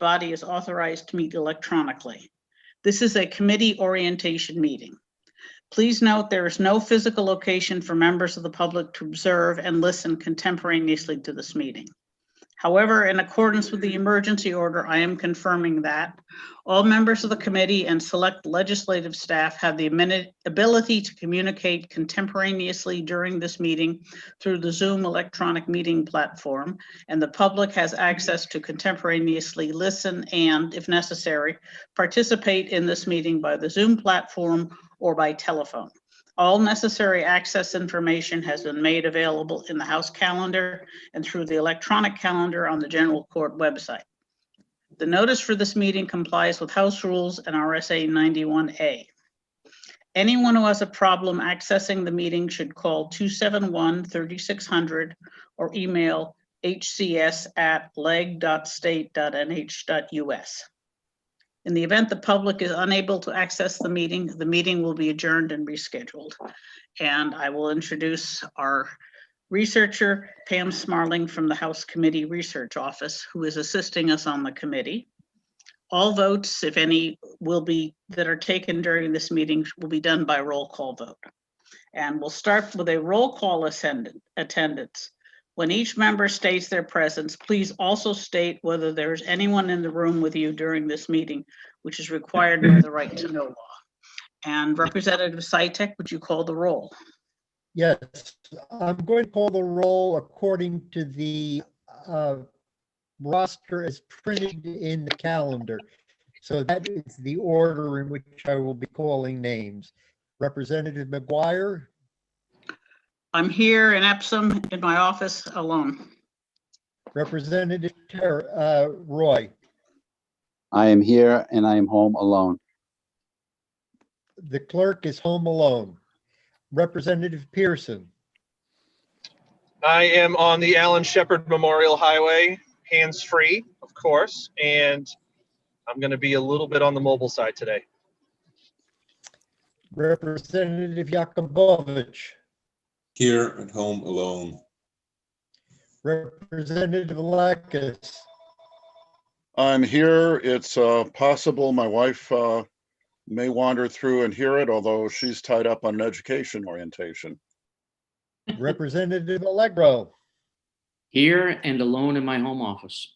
body is authorized to meet electronically. This is a committee orientation meeting. Please note there is no physical location for members of the public to observe and listen contemporaneously to this meeting. However, in accordance with the emergency order, I am confirming that all members of the committee and select legislative staff have the ability to communicate contemporaneously during this meeting through the Zoom electronic meeting platform, and the public has access to contemporaneously listen and, if necessary, participate in this meeting by the Zoom platform or by telephone. All necessary access information has been made available in the House calendar and through the electronic calendar on the General Court website. The notice for this meeting complies with House rules and RSA 91A. Anyone who has a problem accessing the meeting should call 271-3600 or email hcs@leg.state.nh.us. In the event the public is unable to access the meeting will be adjourned and rescheduled. And I will introduce our researcher, Pam Smarling from the House Committee Research Office, who is assisting us on the committee. All votes, if any, that are taken during this meeting will be done by roll call vote. And we'll start with a roll call attendance. When each member states their presence, please also state whether there's anyone in the room with you during this meeting, which is required by the right to know law. And Representative Sytek, would you call the roll? Yes, I'm going to call the roll according to the roster as printed in the calendar. So that is the order in which I will be calling names. Representative McGuire? I'm here in Epsom in my office alone. Representative Roy? I am here and I am home alone. The clerk is home alone. Representative Pearson? I am on the Allen Shepard Memorial Highway, hands-free, of course, and I'm going to be a little bit on the mobile side today. Representative Yakubovich? Here at home alone. Representative Lakis? I'm here. It's possible my wife may wander through and hear it, although she's tied up on an education orientation. Representative Allegro? Here and alone in my home office.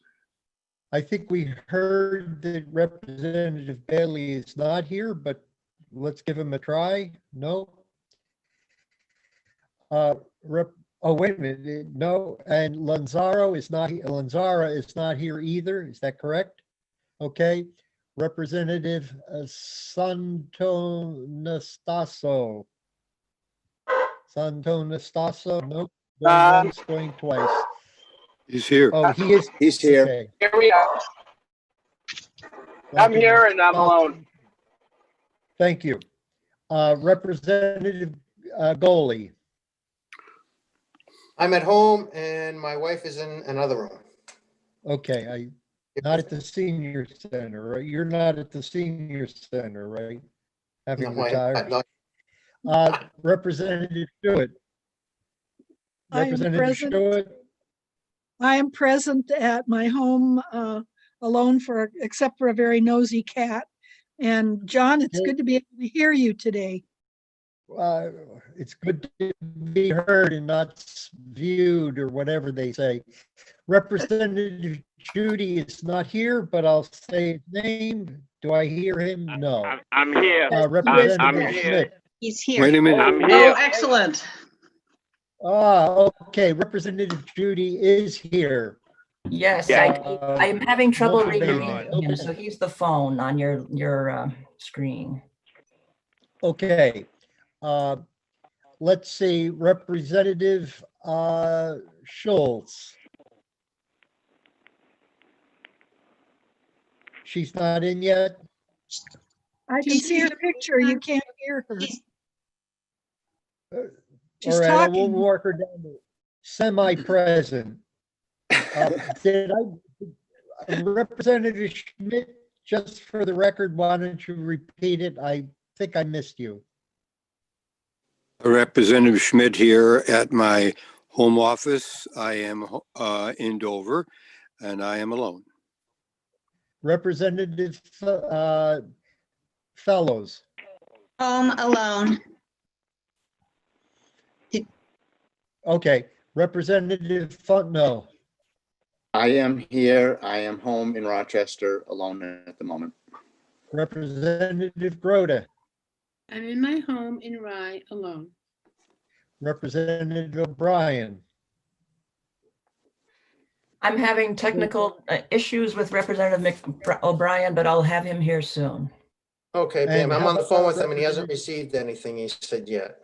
I think we heard that Representative Bailey is not here, but let's give him a try. No. Oh, wait a minute. No, and Lanzara is not here either. Is that correct? Okay. Representative Santonastasso. Nope. Going once, going twice. He's here. Oh, he is. He's here. Okay. Here we are. I'm here and I'm alone. Thank you. Representative Goley? I'm at home and my wife is in another room. Okay, not at the senior center, right? You're not at the senior center, right? Having No, retired. no. Representative Stewart? Representative Stewart? I am present at my home alone except for a very nosy cat. And John, it's good to be able to hear you today. It's good to be heard and not viewed or whatever they say. Representative Judy is not here, but I'll say his name. Do I hear him? No. I'm here. Representative I'm here. Schmidt. He's here. Wait a minute. I'm Oh, here. excellent. Okay. Representative Judy is here. Yes, Yeah. I'm having trouble Okay. reading him, so he's the phone on your screen. Okay. Let's see, Representative Schultz. She's not in yet? I can see her picture. You can't hear her. She's All right, we'll talking. work her down to semi-present. Representative Schmidt, just for the record, why don't you repeat it? I think I missed you. Representative Schmidt here at my home office. I am in Dover and I am alone. Representative Fellows. Home alone. Okay, Representative Fontenot. I am here. I am home in Rochester alone at the moment. Representative Grote. I'm in my home in Rye alone. Representative O'Brien. I'm having technical issues with Representative O'Brien, but I'll have him here soon. Okay, And Pam, I'm how on the phone with about him and he hasn't received anything, he said yet.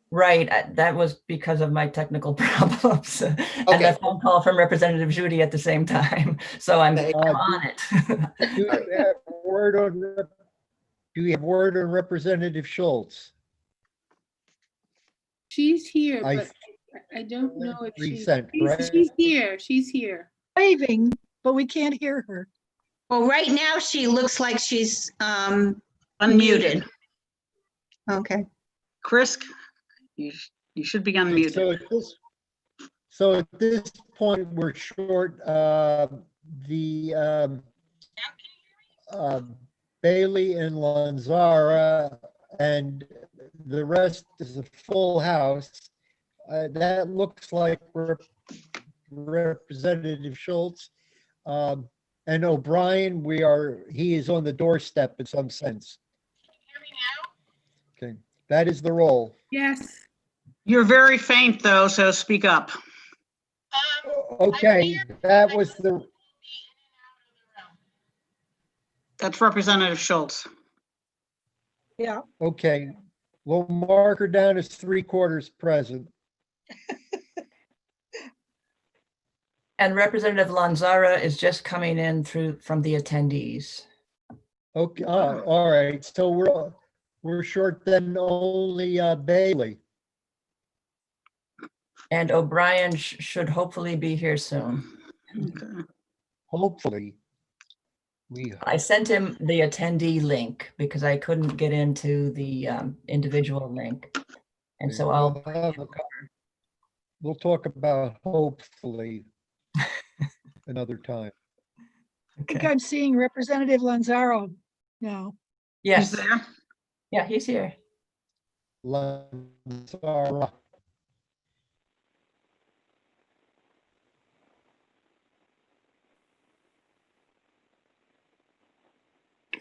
Right, that was because of my technical problems and Okay. a phone call from Representative Judy at the same time. So I'm Thank on it. Do you have word on Representative Schultz? She's here, I but I don't know if resent, right? she's here. She's here. Waving, but we can't hear her. Well, right now she looks like she's Unmuted. muted. Okay. Chris, you should be unmuted. So at this point, we're short Bailey and Lanzara, and the rest is a full house. That looks like Representative Schultz. And O'Brien, he is on the doorstep in some sense. Okay, that is the roll. Yes. You're very faint though, so speak up. Okay, that was That's Representative Schultz. Yeah. okay. We'll mark her down as 3/4 present. And Representative Lanzara is just coming in from the attendees. Okay, all right. So we're short then only Bailey. And O'Brien should hopefully be here soon. Okay. Hopefully. I sent him the attendee link because I couldn't get into the individual link. And so we'll talk about hopefully another time. I think I'm seeing Representative Lanzaro now. Yes. He's there. Yeah, he's here. Lanzara.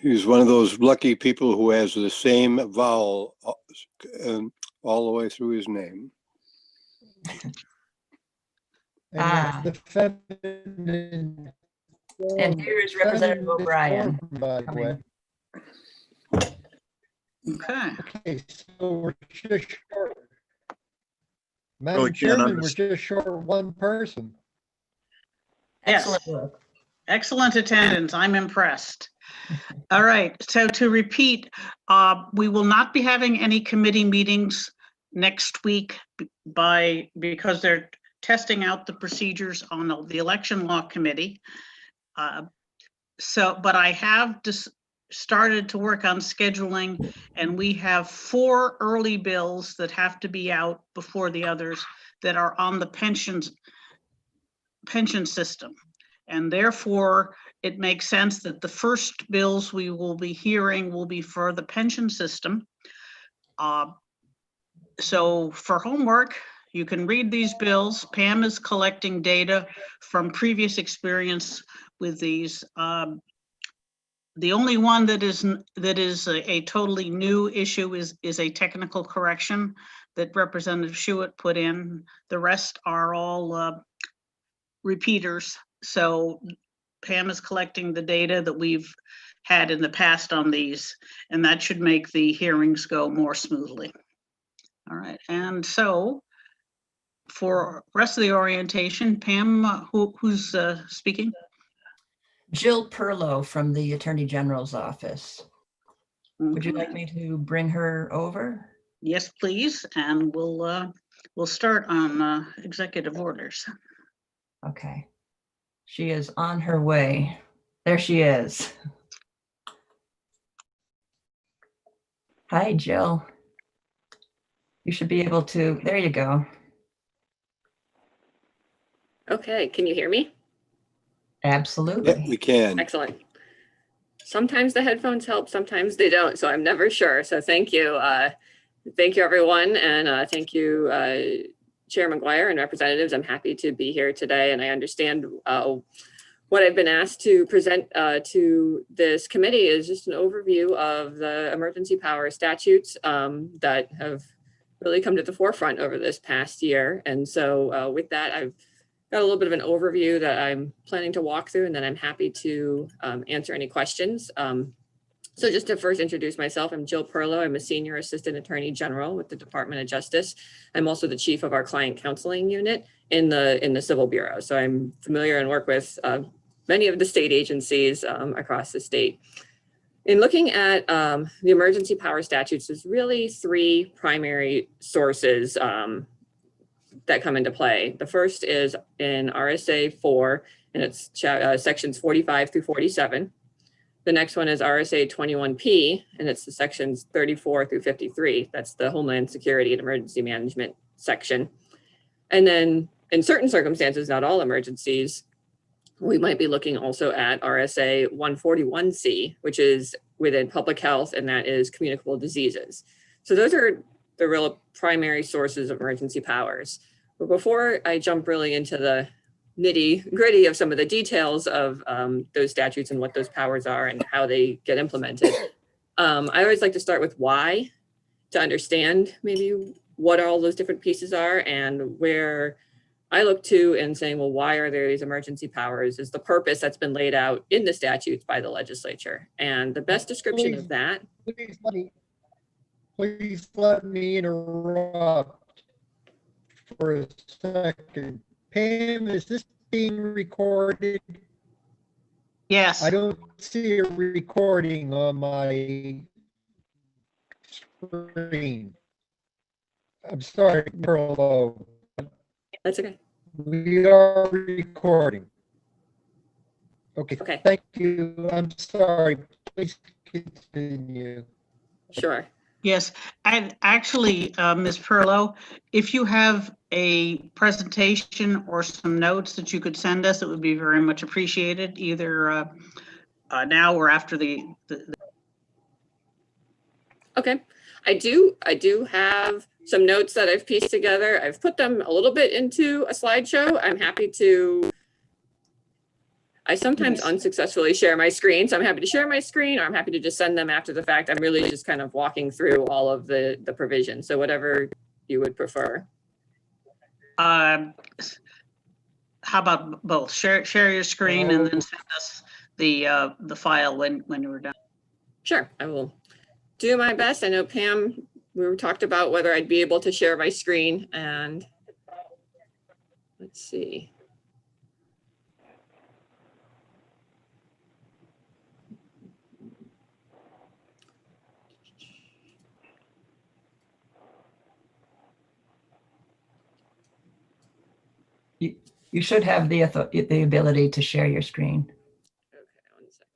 He's one of those lucky people who has the same vowel all the way through his name. And the feminine. And here is Representative O'Brien. By the way. Okay. Okay, so we're just short. Really Madam can't Chairman, we're understand. just short one person. Yes. Excellent work. Excellent attendance. I'm impressed. All right. So to repeat, we will not be having any committee meetings next week because they're testing out the procedures on the election law committee. But I have just started to work on scheduling, and we have 4 early bills that have to be out before the others that are on the pension system. And therefore, it makes sense that the first bills we will be hearing will be for the pension system. So for homework, you can read these bills. Pam is collecting data from previous experience with these. The only one that is a totally new issue is a technical correction that Representative Schuett put in. The rest are all repeaters. So Pam is collecting the data that we've had in the past on these, and that should make the hearings go more smoothly. All right, and so for rest of the orientation, Pam, who's speaking? Jill Perlow from the Attorney General's office. Would you like me to bring her over? Yes, please, and we'll start on executive orders. Okay. She is on her way. There she is. Hi, Jill. You should be able to, there you go. Okay, can you hear me? Absolutely. Yeah, we can. Excellent. Sometimes the headphones help, sometimes they don't, so I'm never sure. So thank you. Thank you, everyone. And thank you, Chair McGuire and representatives. I'm happy to be here today, and I understand what I've been asked to present to this committee is just an overview of the emergency power statutes that have really come to the forefront over this past year. And so with that, I've got a little bit of an overview that I'm planning to walk through, and then I'm happy to answer any questions. So just to first introduce myself, I'm Jill Perlow. I'm a Senior Assistant Attorney General with the Department of Justice. I'm also the Chief of our Client Counseling Unit in the Civil Bureau. So I'm familiar and work with many of the state agencies across the state. In looking at the emergency power statutes, there's really three primary sources that come into play. The first is in RSA 4, and it's sections 45 through 47. The next one is RSA 21P, and it's the sections 34 through 53. That's the Homeland Security and Emergency Management section. And then in certain circumstances, not all emergencies, we might be looking also at RSA 141C, which is within public health, and that is communicable diseases. So those are the real primary sources of emergency powers. But before I jump really into the nitty gritty of some of the details of those statutes and what those powers are and how they get implemented, I always like to start with why, to understand maybe what all those different pieces are, and where I look to and saying, well, why are there these emergency powers is the purpose that's been laid out in the statutes by the legislature. And the best description of that. Please let me interrupt for a second. Pam, is this being recorded? Yes. I don't see a recording on my screen. I'm sorry, Perlow. That's okay. We are recording. Okay. Thank you. I'm sorry. Please continue. Sure. Yes, and actually, Ms. Perlow, if you have a presentation or some notes that you could send us, it would be very much appreciated, either now or after the. Okay. I do have some notes that I've pieced together. I've put them a little bit into a slideshow. I'm happy to. I sometimes unsuccessfully share my screen, so I'm happy to share my screen, or I'm happy to just send them after the fact. I'm really just kind of walking through all of the provisions, so whatever you would prefer. How about both? Share your screen and then send us the file when you're done. Sure, I will do my best. I know Pam, we talked about whether I'd be able to share my screen, and let's see. You should have the ability to share your screen. Okay, 1 second.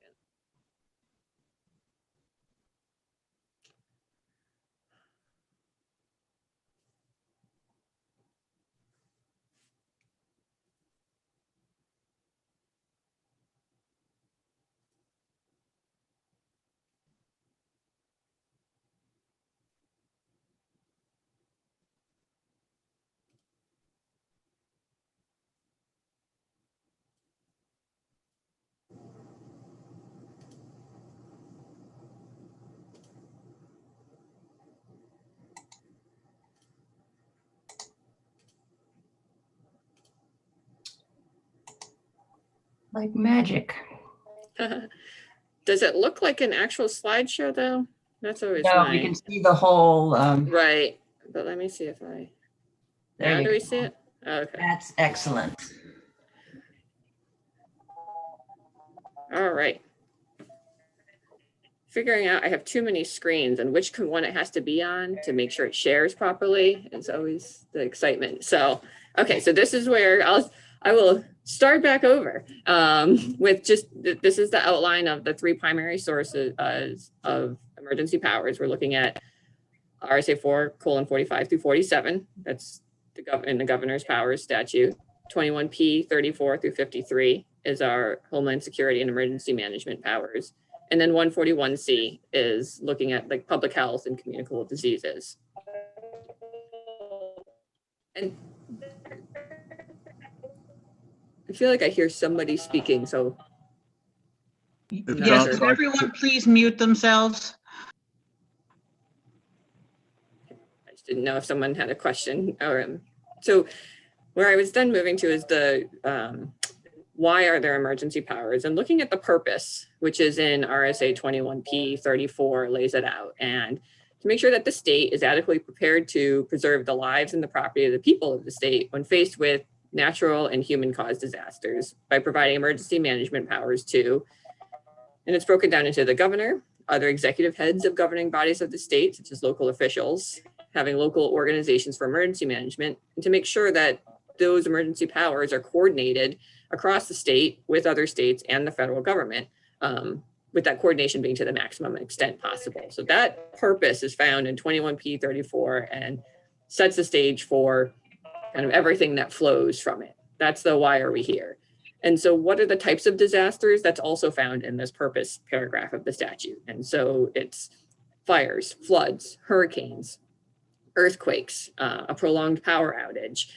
Like magic. Does it look like an actual slideshow though? That's always No, you can see the whole. Right, but let me see if I. There Now you do we go. see it? Okay. That's excellent. All right. Figuring out I have too many screens and which one it has to be on to make sure it shares properly is always the excitement. So, okay, so this is where I will start back over with just, this is the outline of the three primary sources of emergency powers. We're looking at RSA 4:45 through 47. That's in the governor's powers statute. 21P 34 through 53 is our Homeland Security and Emergency Management powers. And then 141C is looking at like public health and communicable diseases. And I feel like I hear somebody speaking, so. I'm not Yes, sure. could everyone please mute themselves? I just didn't know if someone had a question or, so where I was then moving to is the, why are there emergency powers, and looking at the purpose, which is in RSA 21P 34 lays it out, and to make sure that the state is adequately prepared to preserve the lives and the property of the people of the state when faced with natural and human caused disasters by providing emergency management powers to, and it's broken down into the governor, other executive heads of governing bodies of the state, such as local officials, having local organizations for emergency management, and to make sure that those emergency powers are coordinated across the state with other states and the federal government, with that coordination being to the maximum extent possible. So that purpose is found in 21P 34 and sets the stage for kind of everything that flows from it. That's the why are we here. And so what are the types of disasters? That's also found in this purpose paragraph of the statute. And so it's fires, floods, hurricanes, earthquakes, a prolonged power outage,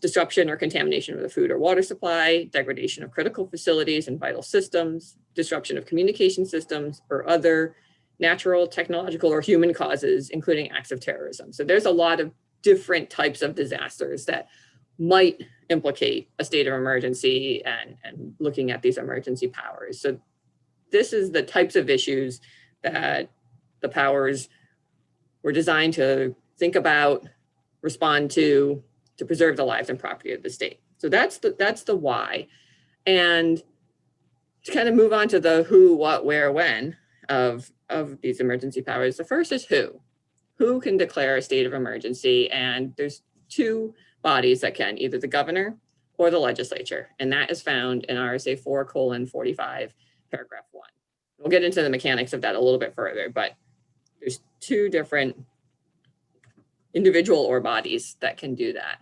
disruption or contamination of the food or water supply, degradation of critical facilities and vital systems, disruption of communication systems, or other natural, technological, or human causes, including acts of terrorism. So there's a lot of different types of disasters that might implicate a state of emergency and looking at these emergency powers. So this is the types of issues that the powers were designed to think about, respond to preserve the lives and property of the state. So that's the why. And to kind of move on to the who, what, where, when of these emergency powers, the first is who. Who can declare a state of emergency? And there's two bodies that can, either the governor or the legislature. And that is found in RSA 4:45, paragraph 1. We'll get into the mechanics of that a little bit further, but there's two different individual or bodies that can do that.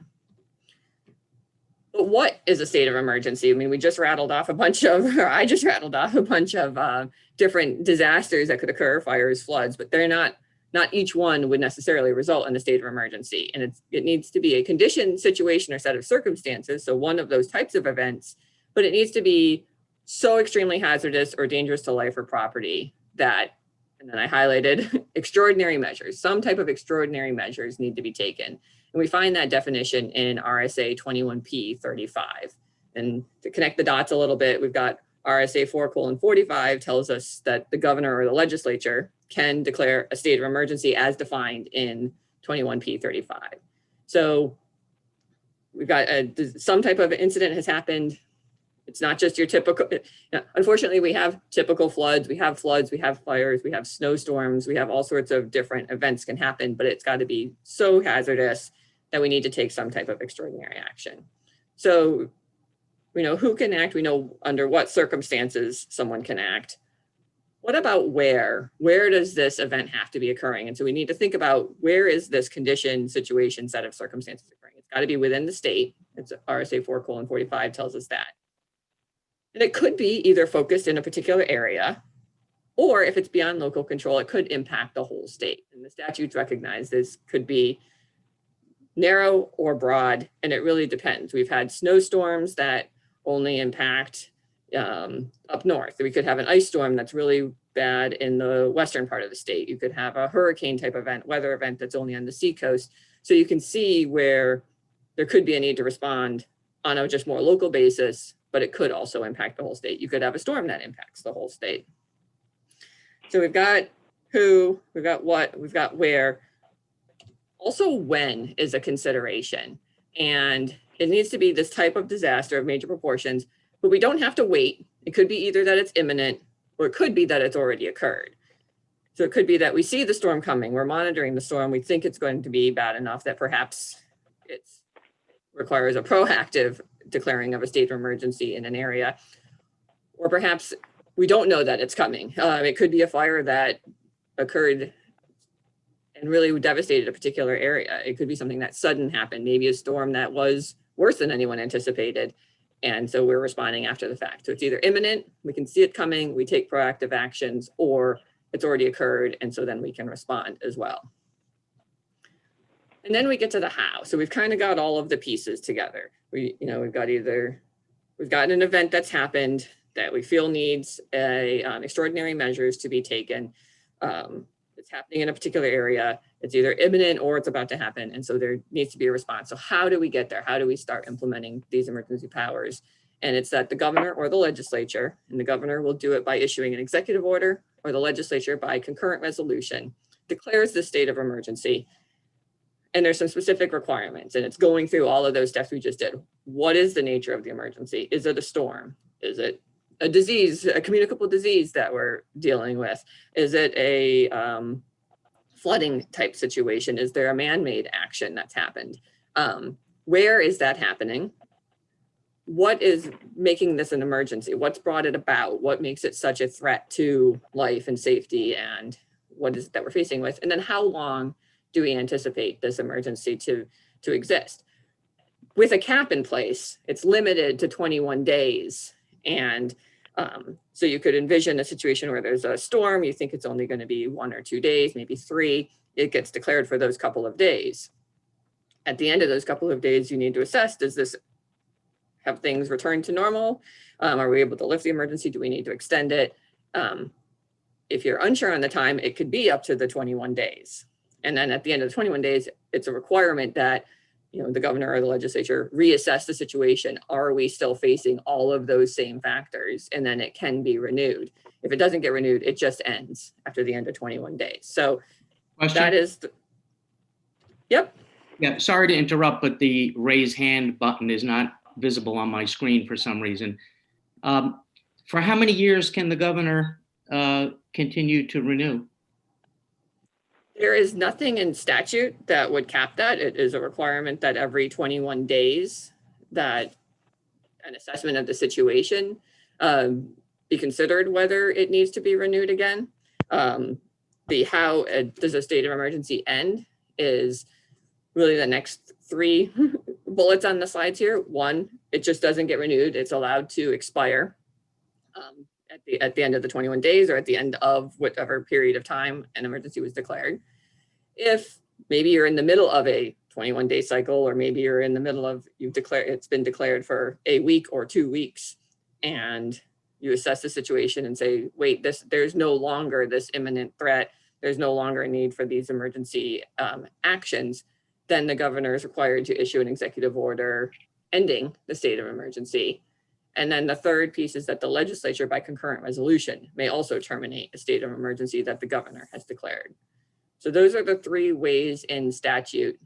But what is a state of emergency? I mean, we just rattled off a bunch of, or I just rattled off a bunch of different disasters that could occur, fires, floods, but they're not each one would necessarily result in a state of emergency. And it needs to be a condition, situation, or set of circumstances. So one of those types of events, but it needs to be so extremely hazardous or dangerous to life or property that, and then I highlighted extraordinary measures, some type of extraordinary measures need to be taken. And we find that definition in RSA 21P 35. And to connect the dots a little bit, we've got RSA 4:45 tells us that the governor or the legislature can declare a state of emergency as defined in 21P 35. So we've got some type of incident has happened. It's not just your typical, unfortunately, we have typical floods, we have fires, we have snowstorms, we have all sorts of different events can happen, but it's got to be so hazardous that we need to take some type of extraordinary action. So we know who can act, we know under what circumstances someone can act. What about where? Where does this event have to be occurring? And so we need to think about where is this condition, situation, set of circumstances occurring? It's got to be within the state. It's RSA 4:45 tells us that. And it could be either focused in a particular area, or if it's beyond local control, it could impact the whole state. And the statutes recognize this could be narrow or broad, and it really depends. We've had snowstorms that only impact up north. We could have an ice storm that's really bad in the western part of the state. You could have a hurricane type event, weather event that's only on the seacoast. So you can see where there could be a need to respond on a just more local basis, but it could also impact the whole state. You could have a storm that impacts the whole state. So we've got who, we've got what, we've got where. Also, when is a consideration. And it needs to be this type of disaster of major proportions, but we don't have to wait. It could be either that it's imminent, or it could be that it's already occurred. So it could be that we see the storm coming, we're monitoring the storm, we think it's going to be bad enough that perhaps it requires a proactive declaring of a state of emergency in an area, or perhaps we don't know that it's coming. It could be a fire that occurred and really devastated a particular area. It could be something that sudden happened, maybe a storm that was worse than anyone anticipated. And so we're responding after the fact. So it's either imminent, we can see it coming, we take proactive actions, or it's already occurred, and so then we can respond as well. And then we get to the how. So we've kind of got all of the pieces together. We've got we've got an event that's happened that we feel needs extraordinary measures to be taken. It's happening in a particular area. It's either imminent or it's about to happen. And so there needs to be a response. So how do we get there? How do we start implementing these emergency powers? And it's that the governor or the legislature, and the governor will do it by issuing an executive order, or the legislature by concurrent resolution, declares the state of emergency. And there's some specific requirements, and it's going through all of those steps we just did. What is the nature of the emergency? Is it a storm? Is it a disease, a communicable disease that we're dealing with? Is it a flooding type situation? Is there a man-made action that's happened? Where is that happening? What is making this an emergency? What's brought it about? What makes it such a threat to life and safety, and what is it that we're facing with? And then how long do we anticipate this emergency to exist? With a cap in place, it's limited to 21 days. And so you could envision a situation where there's a storm, you think it's only going to be 1 or 2 days, maybe 3, it gets declared for those couple of days. At the end of those couple of days, you need to assess, does this have things return to normal? Are we able to lift the emergency? Do we need to extend it? If you're unsure on the time, it could be up to the 21 days. And then at the end of the 21 days, it's a requirement that the governor or the legislature reassess the situation. Are we still facing all of those same factors? And then it can be renewed. If it doesn't get renewed, it just ends after the end of 21 days. So that is, yep. Yeah, sorry to interrupt, but the raise hand button is not visible on my screen for some reason. For how many years can the governor continue to renew? There is nothing in statute that would cap that. It is a requirement that every 21 days that an assessment of the situation be considered whether it needs to be renewed again. The how does a state of emergency end is really the next 3 bullets on the slides here. 1, it just doesn't get renewed. It's allowed to expire at the end of the 21 days or at the end of whatever period of time an emergency was declared. If maybe you're in the middle of a 21-day cycle, or maybe you're in the middle of, it's been declared for a week or 2 weeks, and you assess the situation and say, wait, there's no longer this imminent threat, there's no longer a need for these emergency actions, then the governor is required to issue an executive order ending the state of emergency. And then the third piece is that the legislature, by concurrent resolution, may also terminate a state of emergency that the governor has declared. So those are the 3 ways in statute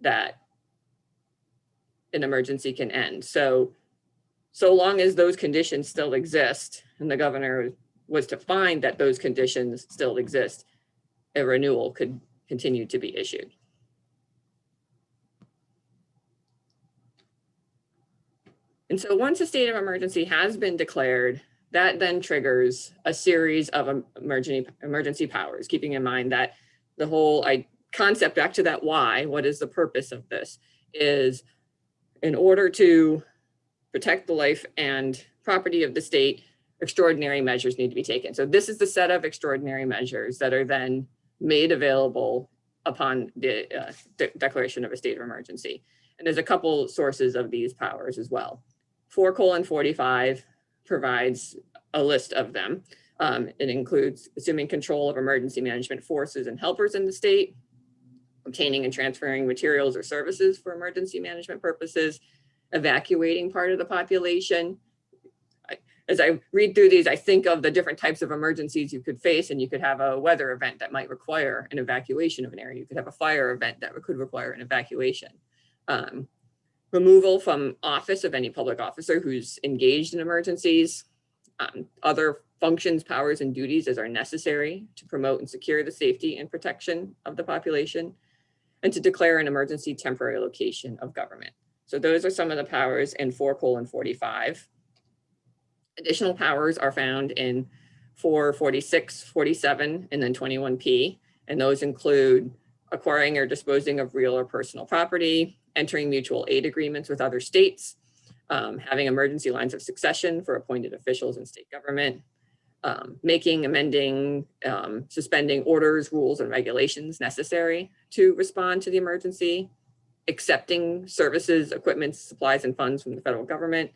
that an emergency can end. So long as those conditions still exist and the governor was to find that those conditions still exist, a renewal could continue to be issued. And so once a state of emergency has been declared, that then triggers a series of emergency powers, keeping in mind that the whole concept, back to that why, what is the purpose of this, is in order to protect the life and property of the state, extraordinary measures need to be taken. So this is the set of extraordinary measures that are then made available upon the declaration of a state of emergency. And there's a couple sources of these powers as well. 4:45 provides a list of them. It includes assuming control of emergency management forces and helpers in the state, obtaining and transferring materials or services for emergency management purposes, evacuating part of the population. As I read through these, I think of the different types of emergencies you could face, and you could have a weather event that might require an evacuation of an area. You could have a fire event that could require an evacuation. Removal from office of any public officer who's engaged in emergencies, other functions, powers, and duties as are necessary to promote and secure the safety and protection of the population, and to declare an emergency temporary location of government. So those are some of the powers in 4:45. Additional powers are found in 4:46, 47, and then 21P, and those include acquiring or disposing of real or personal property, entering mutual aid agreements with other states, having emergency lines of succession for appointed officials in state government, making, amending, suspending orders, rules, and regulations necessary to respond to the emergency, accepting services, equipment, supplies, and funds from the federal government.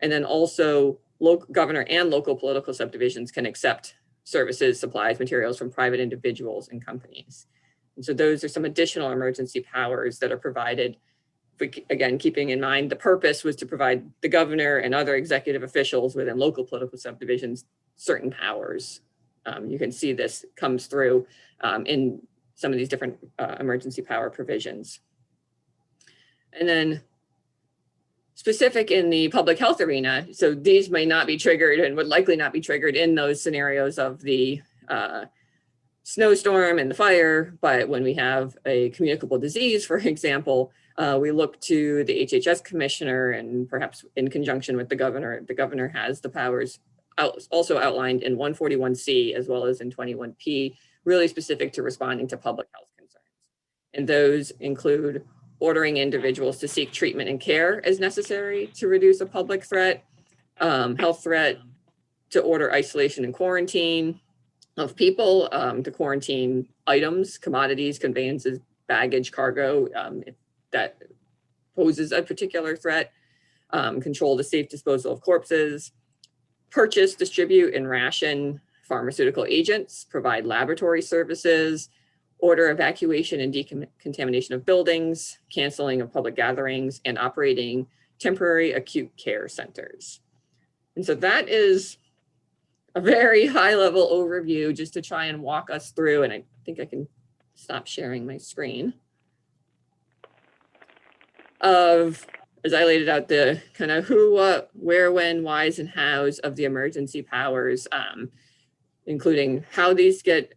And then also local governor and local political subdivisions can accept services, supplies, materials from private individuals and companies. And so those are some additional emergency powers that are provided. Again, keeping in mind the purpose was to provide the governor and other executive officials within local political subdivisions certain powers. You can see this comes through in some of these different emergency power provisions. And then specific in the public health arena, so these may not be triggered and would likely not be triggered in those scenarios of the snowstorm and the fire, but when we have a communicable disease, for example, we look to the HHS commissioner, and perhaps in conjunction with the governor has the powers also outlined in 141C as well as in 21P, really specific to responding to public health concerns. And those include ordering individuals to seek treatment and care as necessary to reduce a public threat, health threat, to order isolation and quarantine of people, to quarantine items, commodities, conveyances, baggage, cargo, if that poses a particular threat, control the safe disposal of corpses, purchase, distribute, and ration pharmaceutical agents, provide laboratory services, order evacuation and decontamination of buildings, canceling of public gatherings, and operating temporary acute care centers. And so that is a very high-level overview just to try and walk us through, and I think I can stop sharing my screen, of, as I laid it out, the kind of who, what, where, when, whys, and hows of the emergency powers, including how these get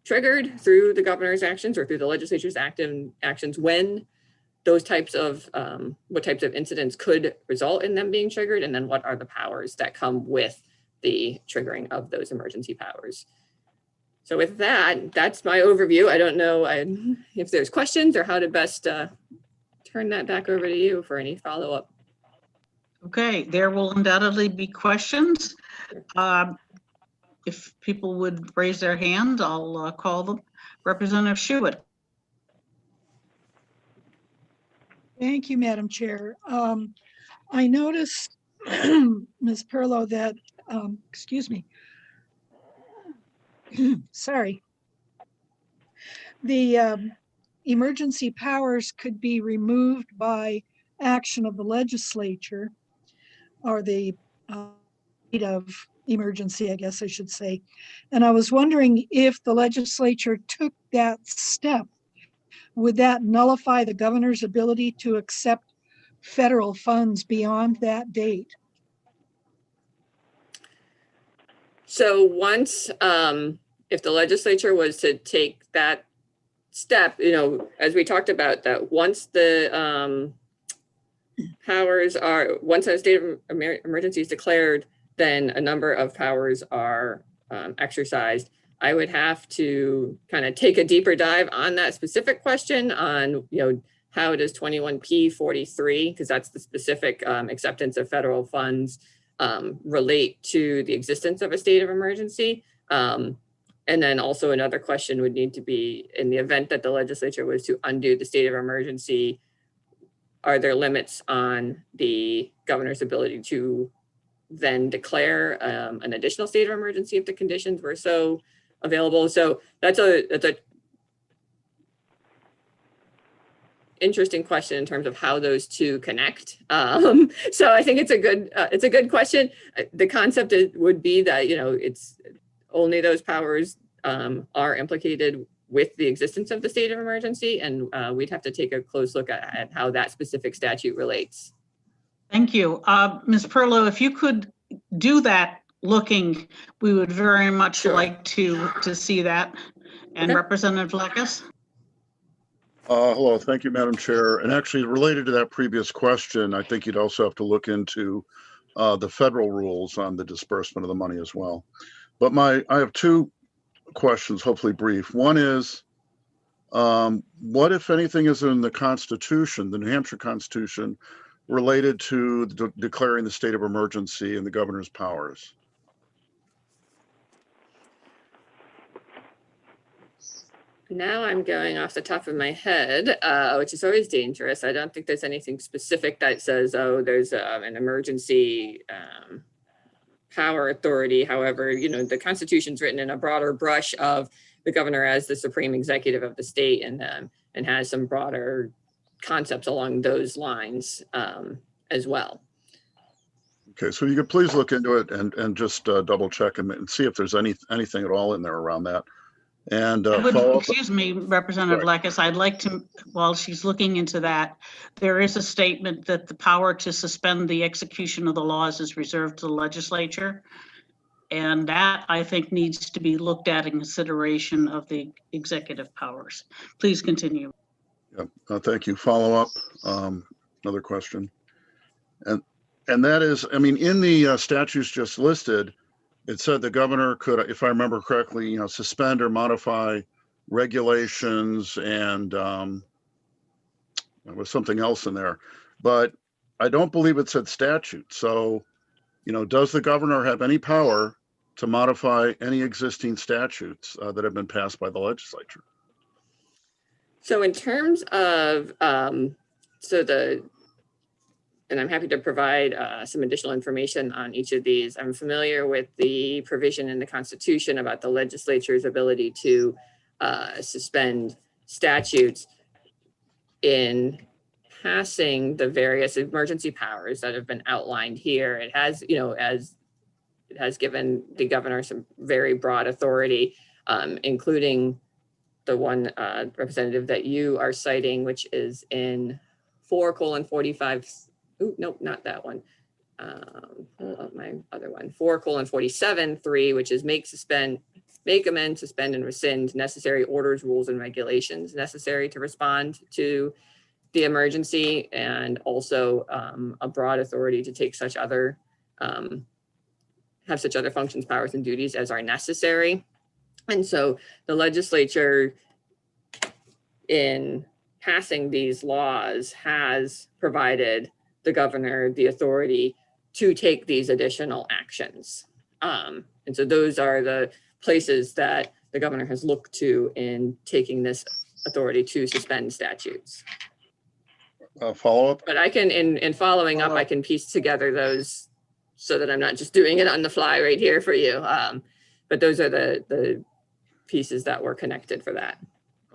triggered through the governor's actions or through the legislature's actions, when those types of, what types of incidents could result in them being triggered, and then what are the powers that come with the triggering of those emergency powers. So with that, that's my overview. I don't know if there's questions or how to best turn that back over to you for any follow-up. Okay, there will undoubtedly be questions. If people would raise their hand, I'll call them. Representative Schuett. Thank you, Madam Chair. I noticed, Ms. Perlow, that, excuse me, sorry, the emergency powers could be removed by action of the legislature, or the state of emergency, I guess I should say. And I was wondering if the legislature took that step, would that nullify the governor's ability to accept federal funds beyond that date? So once, if the legislature was to take that step, as we talked about, that once the powers are, once a state of emergency is declared, then a number of powers are exercised. I would have to kind of take a deeper dive on that specific question on, how does 21P 43, because that's the specific acceptance of federal funds, relate to the existence of a state of emergency. And then also another question would need to be, in the event that the legislature was to undo the state of emergency, are there limits on the governor's ability to then declare an additional state of emergency if the conditions were so available? So that's a interesting question in terms of how those two connect. So I think it's a good question. The concept would be that, it's only those powers are implicated with the existence of the state of emergency, and we'd have to take a close look at how that specific statute relates. Thank you. Ms. Perlow, if you could do that looking, we would very much like to see that. And okay. Representative Lekas. Hello, thank you, Madam Chair. And actually related to that previous question, I think you'd also have to look into the federal rules on the disbursement of the money as well. But I have two questions, hopefully brief. One is, what if anything is in the Constitution, the New Hampshire Constitution, related to declaring the state of emergency and the governor's powers? Now I'm going off the top of my head, which is always dangerous. I don't think there's anything specific that says, oh, there's an emergency power authority. However, you know, the Constitution's written in a broader brush of the governor as the supreme executive of the state, and has some broader concepts along those lines as well. Okay, so you could please look into it and just double check and see if there's anything at all in there around that. And excuse me, Representative Lekis, I'd like to, while she's looking into that, there is a statement that the power to suspend the execution of the laws is reserved to the legislature. And that, I think, needs to be looked at in consideration of the executive powers. Please continue. Yeah, thank you. Follow up, another question. And that is, I mean, in the statutes just listed, it said the governor could, if I remember correctly, you know, suspend or modify regulations, and there was something else in there, but I don't believe it said statute. So, you know, does the governor have any power to modify any existing statutes that have been passed by the legislature? So in terms of, and I'm happy to provide some additional information on each of these. I'm familiar with the provision in the Constitution about the legislature's ability to suspend statutes. In passing the various emergency powers that have been outlined here, it has, you know, as it has given the governor some very broad authority, including the one representative that you are citing, which is in 4:45. Oh, no, not that one. My other one, 4:47(3), which is make, amend, suspend, and rescind necessary orders, rules, and regulations necessary to respond to the emergency, and also a broad authority to take such other, have such other functions, powers, and duties as are necessary. And so the legislature, in passing these laws, has provided the governor the authority to take these additional actions. And so those are the places that the governor has looked to in taking this authority to suspend statutes. Follow up? But I can, in following up, I can piece together those so that I'm not just doing it on the fly right here for you. But those are the pieces that were connected for that.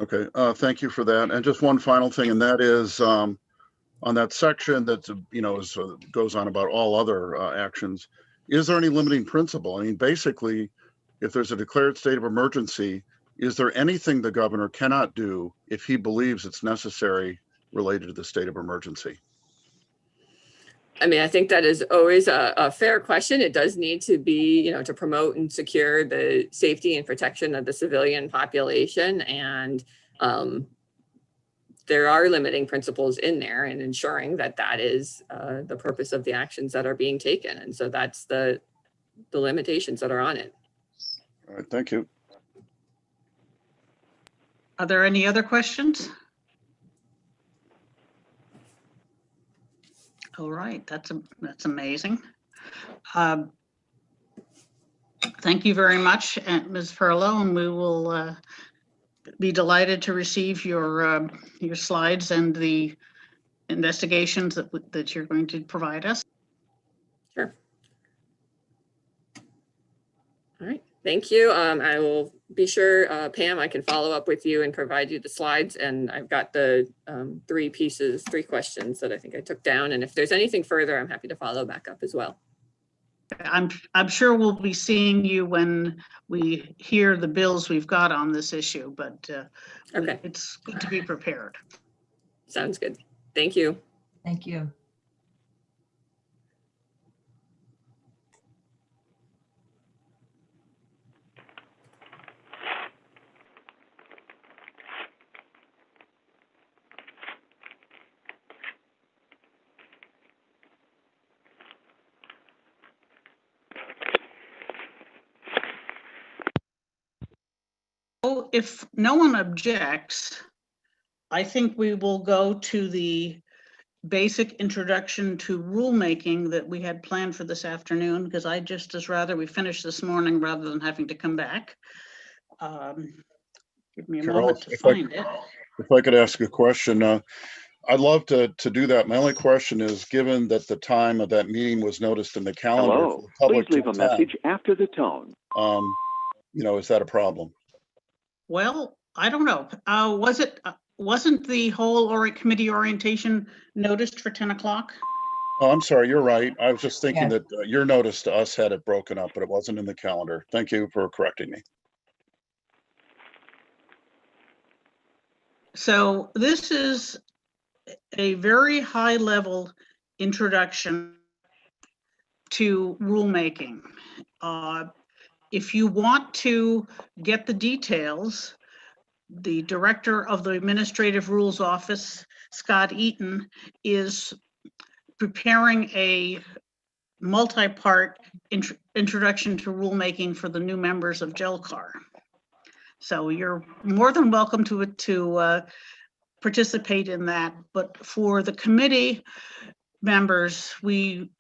Okay, thank you for that. And just one final thing, and that is on that section that, you know, goes on about all other actions. Is there any limiting principle? I mean, basically, if there's a declared state of emergency, is there anything the governor cannot do if he believes it's necessary related to the state of emergency? I mean, I think that is always a fair question. It does need to be, you know, to promote and secure the safety and protection of the civilian population. And there are limiting principles in there, and ensuring that that is the purpose of the actions that are being taken. And so that's the limitations that are on it. All right, thank you. Are there any other questions? All right, that's amazing. Thank you very much, Ms. Perlow, and we will be delighted to receive your slides and the investigations that you're going to provide us. Sure. All right, thank you. I will be sure, Pam, I can follow up with you and provide you the slides. And I've got the three questions that I think I took down. And if there's anything further, I'm happy to follow back up as well. I'm sure we'll be seeing you when we hear the bills we've got on this issue, but okay, it's good to be prepared. Sounds good. Thank you. Thank you. If no one objects, I think we will go to the basic introduction to rulemaking that we had planned for this afternoon, because I just as rather we finish this morning rather than having to come back. Give me a Carol, moment to find it. if I could ask a question, I'd love to do that. My only question is, given that the time of that meeting was noticed in the calendar for the public to attend, after the tone. Is that a problem? Well, I don't know. Wasn't the whole committee orientation noticed for 10 o'clock? Oh, I'm sorry, you're right. I was just thinking Yeah. that your notice to us had it broken up, but it wasn't in the calendar. Thank you for correcting me. So this is a very high level introduction to rulemaking. If you want to get the details, the director of the Administrative Rules Office, Scott Eaton, is preparing a multi-part introduction to rulemaking for the new members of GELCAR. So you're more than welcome to participate in that. But for the committee members, we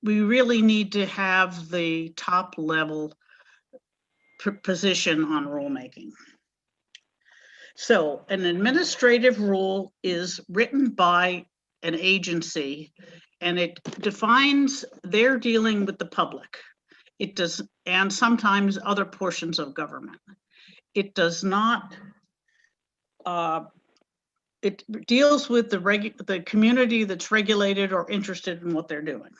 really need to have the top level position on rulemaking. So an administrative rule is written by an agency, and it defines their dealing with the public. It does, and sometimes other portions of government. It does not, it deals with the community that's regulated or interested in what they're doing.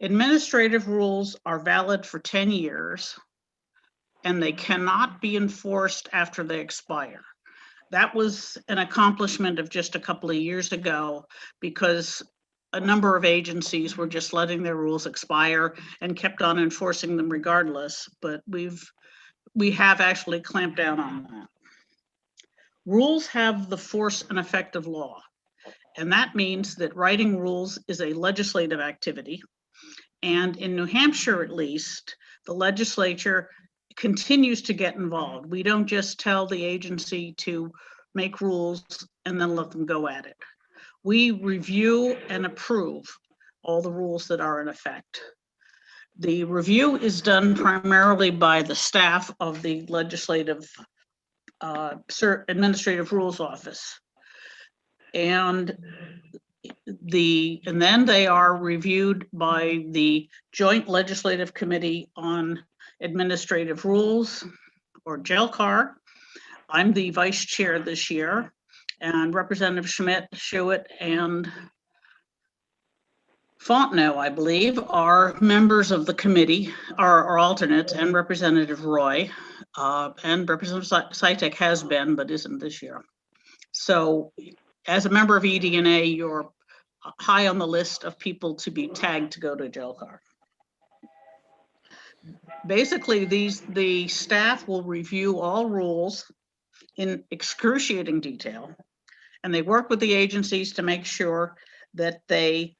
Administrative rules are valid for 10 years, and they cannot be enforced after they expire. That was an accomplishment of just a couple of years ago, because a number of agencies were just letting their rules expire and kept on enforcing them regardless, but we have actually clamped down on that. Rules have the force and effect of law, and that means that writing rules is a legislative activity. And in New Hampshire, at least, the legislature continues to get involved. We don't just tell the agency to make rules and then let them go at it. We review and approve all the rules that are in effect. The review is done primarily by the staff of the Legislative Administrative Rules Office. And then they are reviewed by the Joint Legislative Committee on Administrative Rules, or GELCAR. I'm the vice chair this year, and Representative Schmidt, and Fontenot, I believe, are members of the committee, are alternates, and Representative Roy, and Representative Sitek has been, but isn't this year. So as a member of ED&A, you're high on the list of people to be tagged to go to GELCAR. Basically, the staff will review all rules in excruciating detail, and they work with the agencies to make sure that they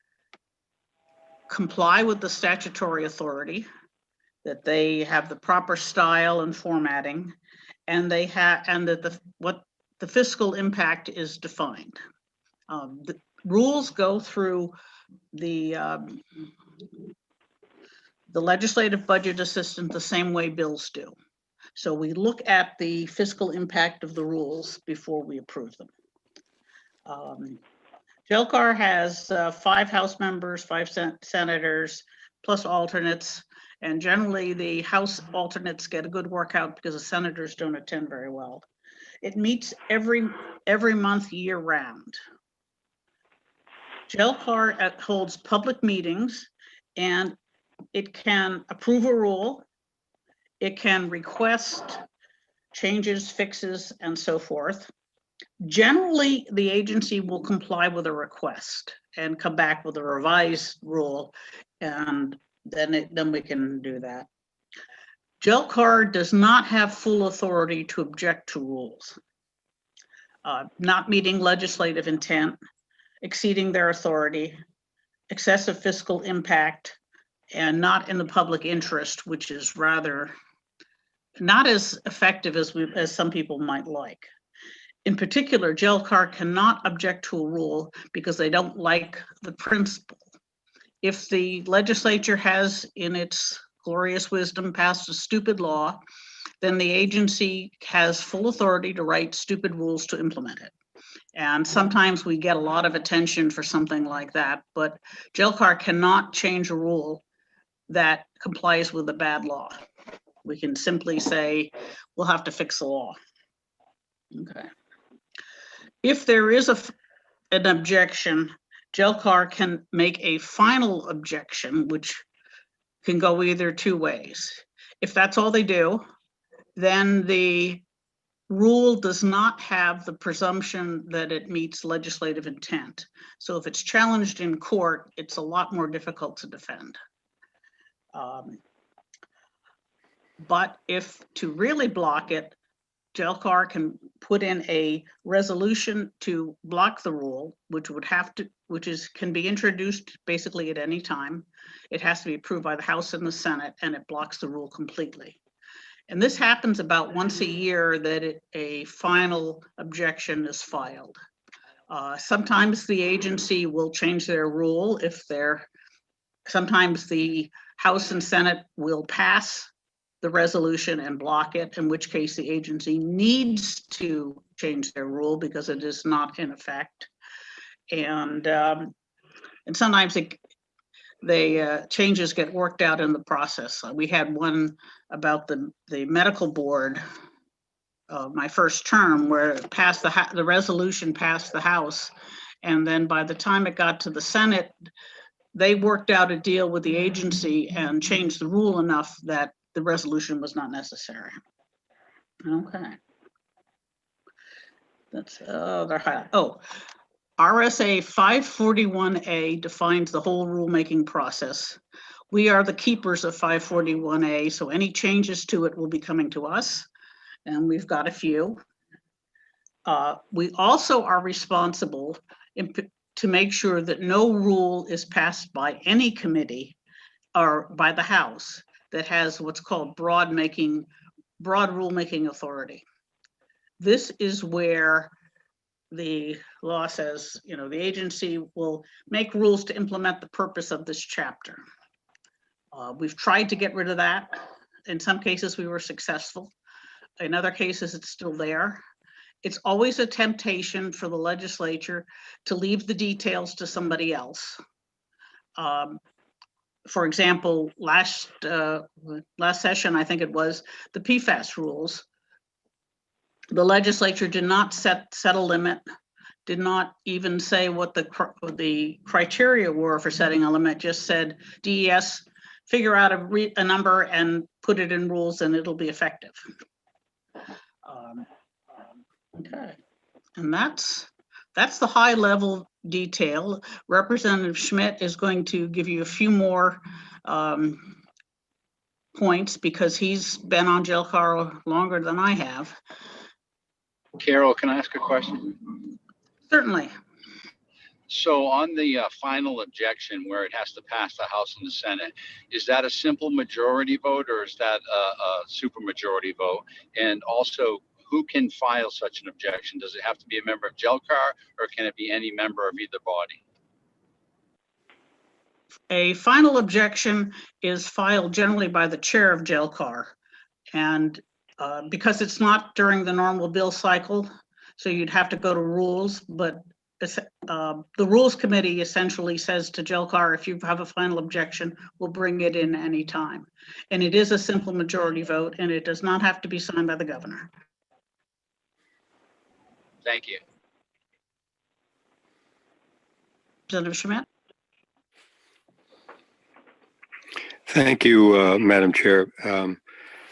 comply with the statutory authority, that they have the proper style and formatting, and that what the fiscal impact is defined. The rules go through the legislative budget assistant the same way bills do. So we look at the fiscal impact of the rules before we approve them. GELCAR has 5 House members, 5 senators, plus alternates. And generally the House alternates get a good workout because the senators don't attend very well. It meets every month year round. GELCAR holds public meetings, and it can approve a rule. It can request changes, fixes, and so forth. Generally, the agency will comply with a request and come back with a revised rule, and then we can do that. GELCAR does not have full authority to object to rules. Not meeting legislative intent, exceeding their authority, excessive fiscal impact, and not in the public interest, which is rather not as effective as some people might like. In particular, JLCAR cannot object to a rule because they don't like the principle. If the legislature has, in its glorious wisdom, passed a stupid law, then the agency has full authority to write stupid rules to implement it. And sometimes we get a lot of attention for something like that, but JLCAR cannot change a rule that complies with a bad law. We can simply say, we'll have to fix the law. Okay. If there is an objection, JLCAR can make a final objection, which can go either two ways. If that's all they do, then the rule does not have the presumption that it meets legislative intent. So if it's challenged in court, it's a lot more difficult to defend. But if to really block it, JLCAR can put in a resolution to block the rule, which can be introduced basically at any time. It has to be approved by the House and the Senate, and it blocks the rule completely. And this happens about once a year that a final objection is filed. Sometimes the agency will change their rule sometimes the House and Senate will pass the resolution and block it, in which case the agency needs to change their rule because it is not in effect. And sometimes the changes get worked out in the process. We had one about the medical board, my first term, where it passed the resolution passed the House, and then by the time it got to the Senate, they worked out a deal with the agency and changed the rule enough that the resolution was not necessary. Okay. That's other highlight. Oh, RSA 541A defines the whole rulemaking process. We are the keepers of 541A, so any changes to it will be coming to us, and we've got a few. We also are responsible to make sure that no rule is passed by any committee or by the House that has what's called broad rulemaking authority. This is where the law says, the agency will make rules to implement the purpose of this chapter. We've tried to get rid of that. In some cases, we were successful. In other cases, it's still there. It's always a temptation for the legislature to leave the details to somebody else. For example, last session, I think it was, the PFAS rules. The legislature did not set a limit, did not even say what the criteria were for setting a limit, just said, DES, figure out a number and put it in rules and it'll be effective. Okay, and that's the high level detail. Representative Schmidt is going to give you a few more points because he's been on JLCAR longer than I have. Carol, can I ask a question? Certainly. So on the final objection where it has to pass the House and the Senate, is that a simple majority vote or is that a super majority vote? And also, who can file such an objection? Does it have to be a member of JLCAR or can it be any member of either body? A final objection is filed generally by the chair of JLCAR. And because it's not during the normal bill cycle, so you'd have to go to rules, but the rules committee essentially says to JLCAR, if you have a final objection, we'll bring it in anytime. And it is a simple majority vote and it does not have to be signed by the governor. Thank you. Representative Schmidt? Thank you, Madam Chair.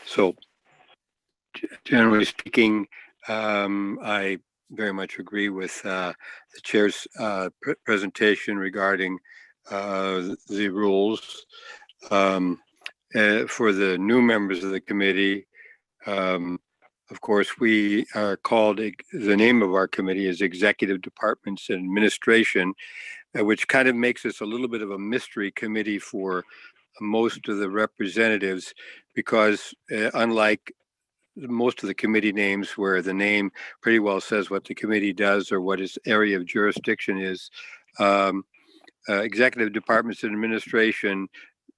So generally speaking, I very much agree with the chair's presentation regarding the rules. For the new members of the committee, of course, we are called, the name of our committee is Executive Departments and Administration, which kind of makes us a little bit of a mystery committee for most of the representatives, because unlike most of the committee names where the name pretty well says what the committee does or what its area of jurisdiction is. Executive departments and administration,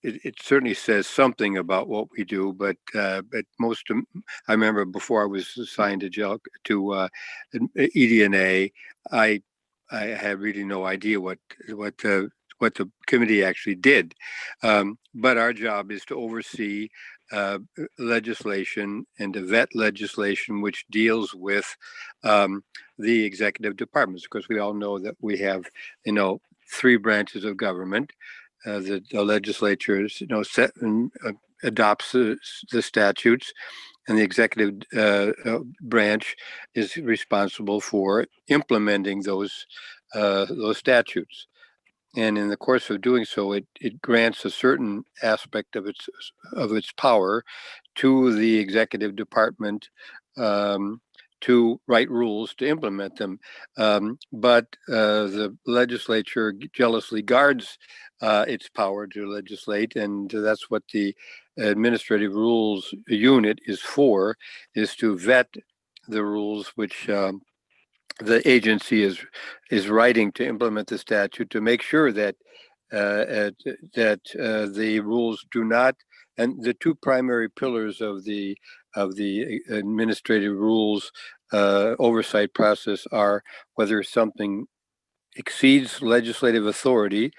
it certainly says something about what we do, but most of, I remember before I was assigned to ED&A, I had really no idea what the committee actually did. But our job is to oversee legislation and to vet legislation which deals with the executive departments, because we all know that we have, three branches of government. The legislature, set and adopts the statutes, and the executive branch is responsible for implementing those statutes. And in the course of doing so, it grants a certain aspect of its power to the executive department to write rules to implement them. But the legislature jealously guards its power to legislate, and that's what the administrative rules unit is for, is to vet the rules which the agency is writing to implement the statute, to make sure that the rules do not, and the two primary pillars of the administrative rules oversight process are whether something exceeds legislative authority,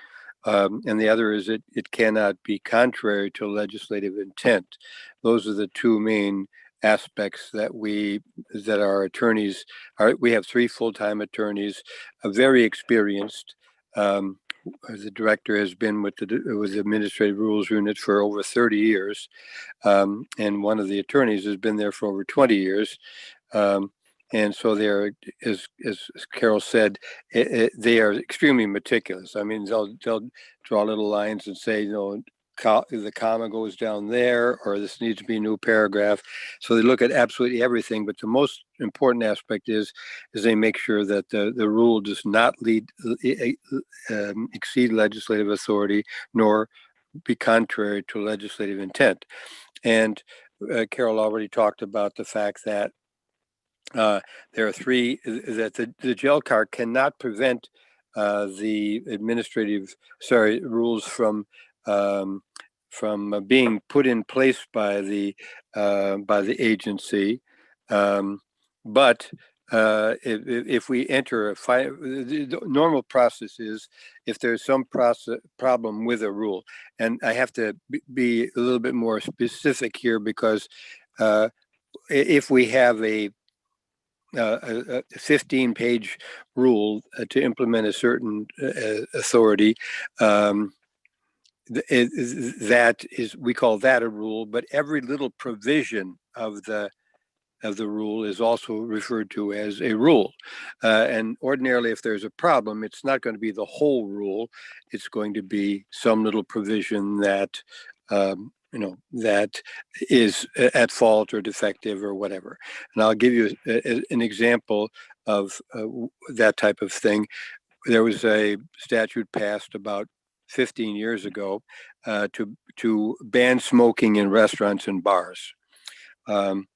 and the other is it cannot be contrary to legislative intent. Those are the two main aspects that our attorneys are. We have three full-time attorneys, very experienced. The director has been with the administrative rules unit for over 30 years, and one of the attorneys has been there for over 20 years. And so they're, as Carol said, they are extremely meticulous. I mean, they'll draw little lines and say, the comma goes down there, or this needs to be a new paragraph. So they look at absolutely everything. But the most important aspect is they make sure that the rule does not exceed legislative authority, nor be contrary to legislative intent. And Carol already talked about the fact that there are three, that the JLCAR cannot prevent the rules from being put in place by the agency. But if we enter the normal process is if there's some problem with a rule, and I have to be a little bit more specific here, because if we have a 15-page rule to implement a certain authority, that is, we call that a rule, but every little provision of the rule is also referred to as a rule. And ordinarily, if there's a problem, it's not going to be the whole rule. It's going to be some little provision that that is at fault or defective or whatever. And I'll give you an example of that type of thing. There was a statute passed about 15 years ago to ban smoking in restaurants and bars. And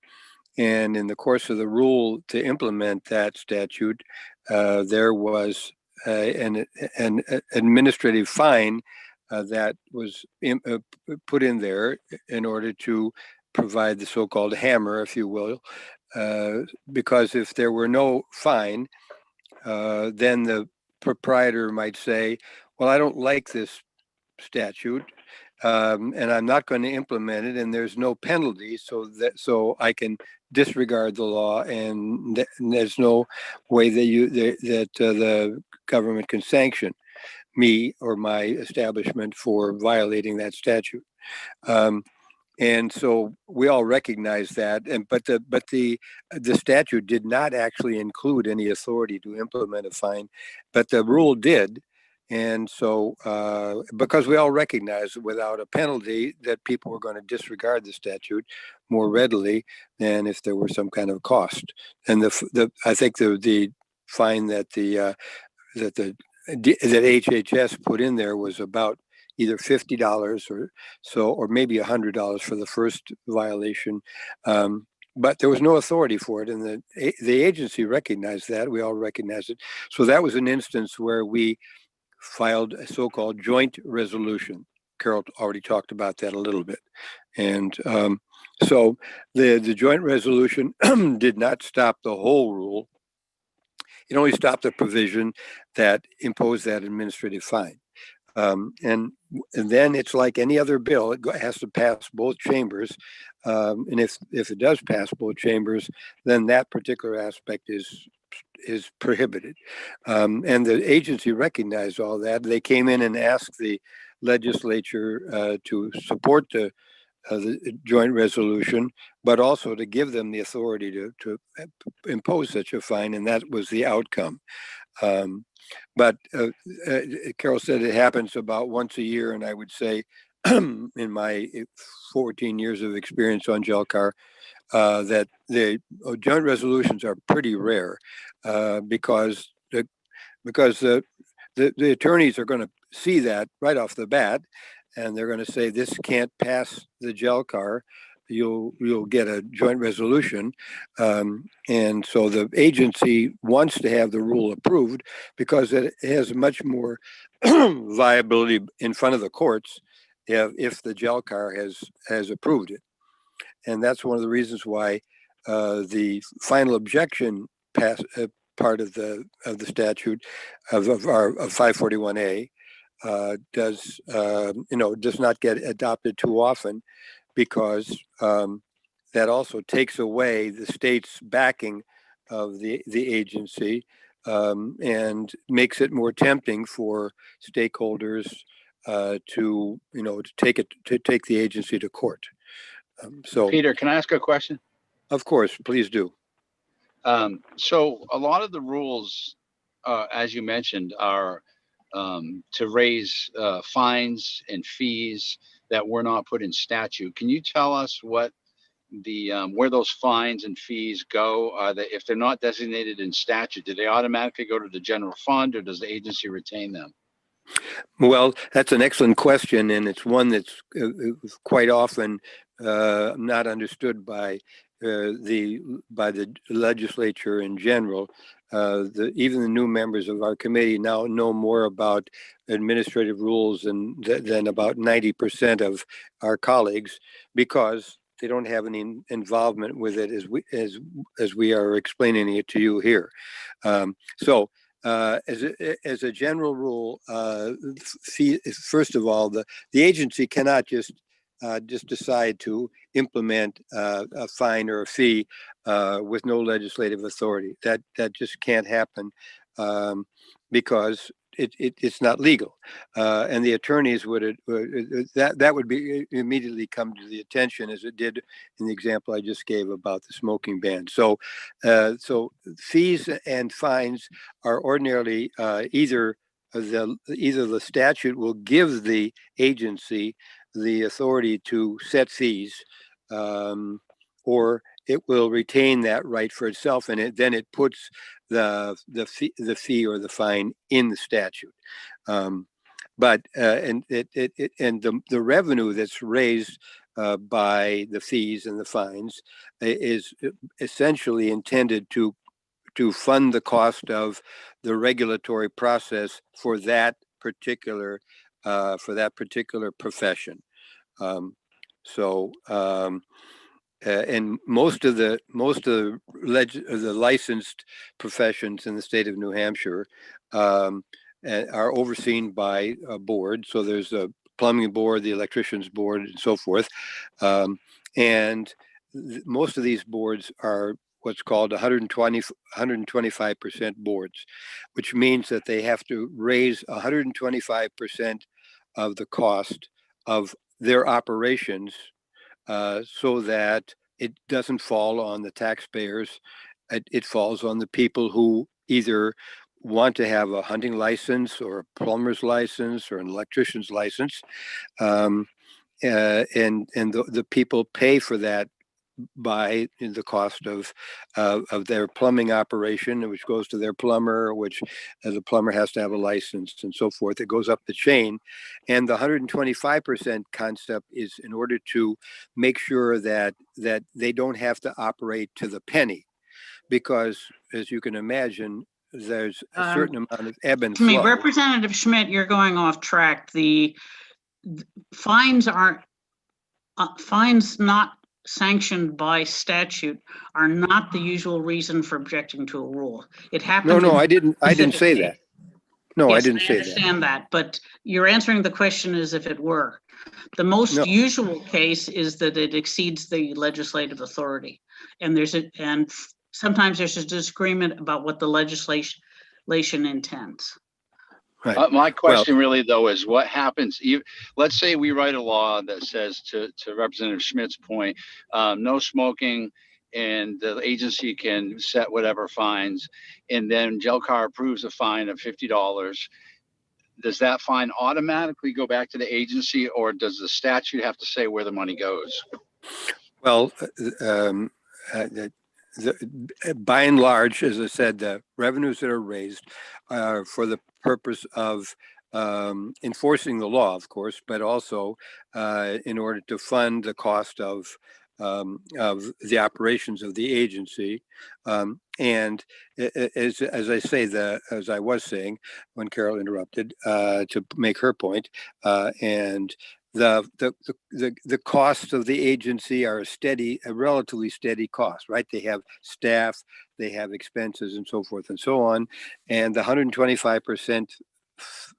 in the course of the rule to implement that statute, there was an administrative fine that was put in there in order to provide the so-called hammer, if you will, because if there were no fine, then the proprietor might say, well, I don't like this statute, and I'm not going to implement it, and there's no penalty, so I can disregard the law, and there's no way that the government can sanction me or my establishment for violating that statute. And so we all recognize that, but the statute did not actually include any authority to implement a fine, but the rule did. And so, because we all recognize that without a penalty, that people were going to disregard the statute more readily than if there were some kind of cost. And I think the fine that that HHS put in there was about either $50 or so, or maybe $100 for the first violation. but there was no authority for it, and the agency recognized that. We all recognized it. So that was an instance where we filed a so-called joint resolution. Carol already talked about that a little bit. And so the joint resolution did not stop the whole rule. It only stopped the provision that imposed that administrative fine. And then it's like any other bill, it has to pass both chambers. And if it does pass both chambers, then that particular aspect is prohibited. And the agency recognized all that. They came in and asked the legislature to support the joint resolution, but also to give them the authority to impose such a fine, and that was the outcome. But Carol said it happens about once a year, and I would say in my 14 years of experience on JELCAR, that the joint resolutions are pretty rare because the attorneys are going to see that right off the bat, and they're going to say this can't pass the JELCAR. You'll get a joint resolution, and so the agency wants to have the rule approved because it has much more viability in front of the courts if the JELCAR has approved it. And that's one of the reasons why the final objection part of the statute of 541A does not get adopted too often, because that also takes away the state's backing of the agency and makes it more tempting for stakeholders to take the agency to court. So, Peter, can I ask a question? Of course, please do. So a lot of the rules, as you mentioned, are to raise fines and fees that were not put in statute. Can you tell us what where those fines and fees go? If they're not designated in statute, do they automatically go to the general fund, or does the agency retain them? Well, that's an excellent question, and it's one that's quite often not understood by the legislature in general. Even the new members of our committee now know more about administrative rules than about 90% of our colleagues, because they don't have any involvement with it as we are explaining it to you here. As a general rule, first of all, the agency cannot just decide to implement a fine or a fee with no legislative authority. That just can't happen because it's not legal, and the attorneys would be immediately come to the attention, as it did in the example I just gave about the smoking ban. So fees and fines are ordinarily either the statute will give the agency the authority to set fees, or it will retain that right for itself, and then it puts the fee or the fine in the statute. But the revenue that's raised by the fees and the fines is essentially intended to fund the cost of the regulatory process for that particular profession. And most of the licensed professions in the state of New Hampshire are overseen by a board. So there's a plumbing board, the electricians board, and so forth. And most of these boards are what's called 125% boards, which means that they have to raise 125% of the cost of their operations, so that it doesn't fall on the taxpayers. It falls on the people who either want to have a hunting license or a plumber's license or an electrician's license, and the people pay for that by the cost of their plumbing operation, which goes to their plumber, which the plumber has to have a license and so forth. It goes up the chain. And the 125% concept is in order to make sure that they don't have to operate to the penny, because as you can imagine, there's a certain amount of ebb and To me, flow. Representative Schmidt, you're going off track. The fines aren't, fines not sanctioned by statute are not the usual reason for objecting to a rule. It happens. No, I didn't say that. No, I Yes, didn't I say that. understand that, but you're answering the question as if it were. The most No. usual case is that it exceeds the legislative authority. And sometimes there's a disagreement about what the legislation intends. Right. My question really though is what happens, let's say we write a law that says, to Representative Schmidt's point, no smoking, and the agency can set whatever fines, and then Jelcar approves a fine of $50. Does that fine automatically go back to the agency, or does the statute have to say where the money goes? Well, by and large, as I said, the revenues that are raised are for the purpose of enforcing the law, of course, but also in order to fund the cost of the operations of the agency. And as I say, as I was saying when Carol interrupted to make her point, and the costs of the agency are a relatively steady cost, right? They have staff, they have expenses, and so forth and so on. And the 125%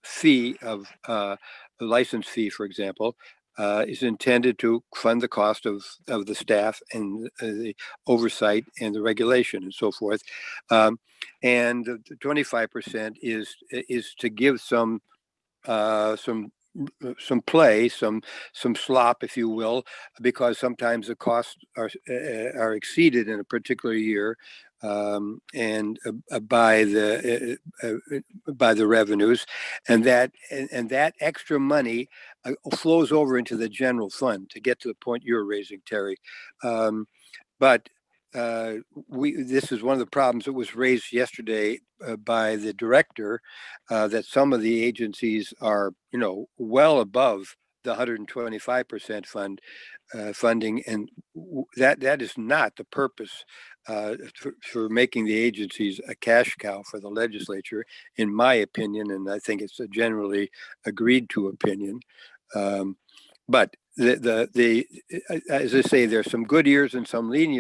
fee of the license fee, for example, is intended to fund the cost of the staff and the oversight and the regulation and so forth. And the 25% is to give some play, some slop, if you will, because sometimes the costs are exceeded in a particular year, and by the revenues, and that extra money flows over into the general fund, to get to the point you're raising, Terry. But this is one of the problems that was raised yesterday by the director, that some of the agencies are, well above the 125% funding, and that is not the purpose for making the agencies a cash cow for the legislature, in my opinion, and I think it's a generally agreed to opinion. But as I say, there's some good years and some lean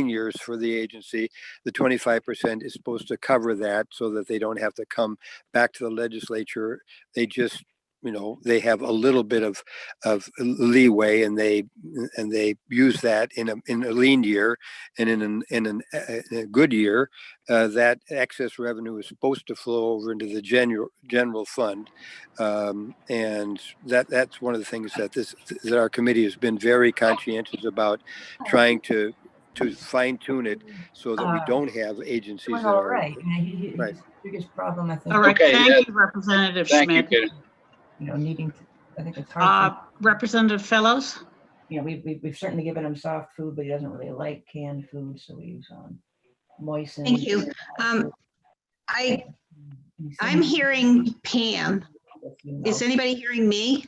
years for the agency. The 25% is supposed to cover that, so that they don't have to come back to the legislature. They just, they have a little bit of leeway, and they use that in a lean year, and in a good year, that excess revenue is supposed to flow over into the general fund, and that's one of the things that our committee has been very conscientious about, trying to fine tune it so that we don't have agencies Doing that all are right. right. His biggest problem, I think. All right, Okay, thank you, Representative Thank you, Schmidt. Katie. Needing to, I think it's hard. Representative Fellows? We've certainly given him soft food, but he doesn't really like canned food, so we use moistened. Thank you. I'm hearing Pam. Is anybody hearing me?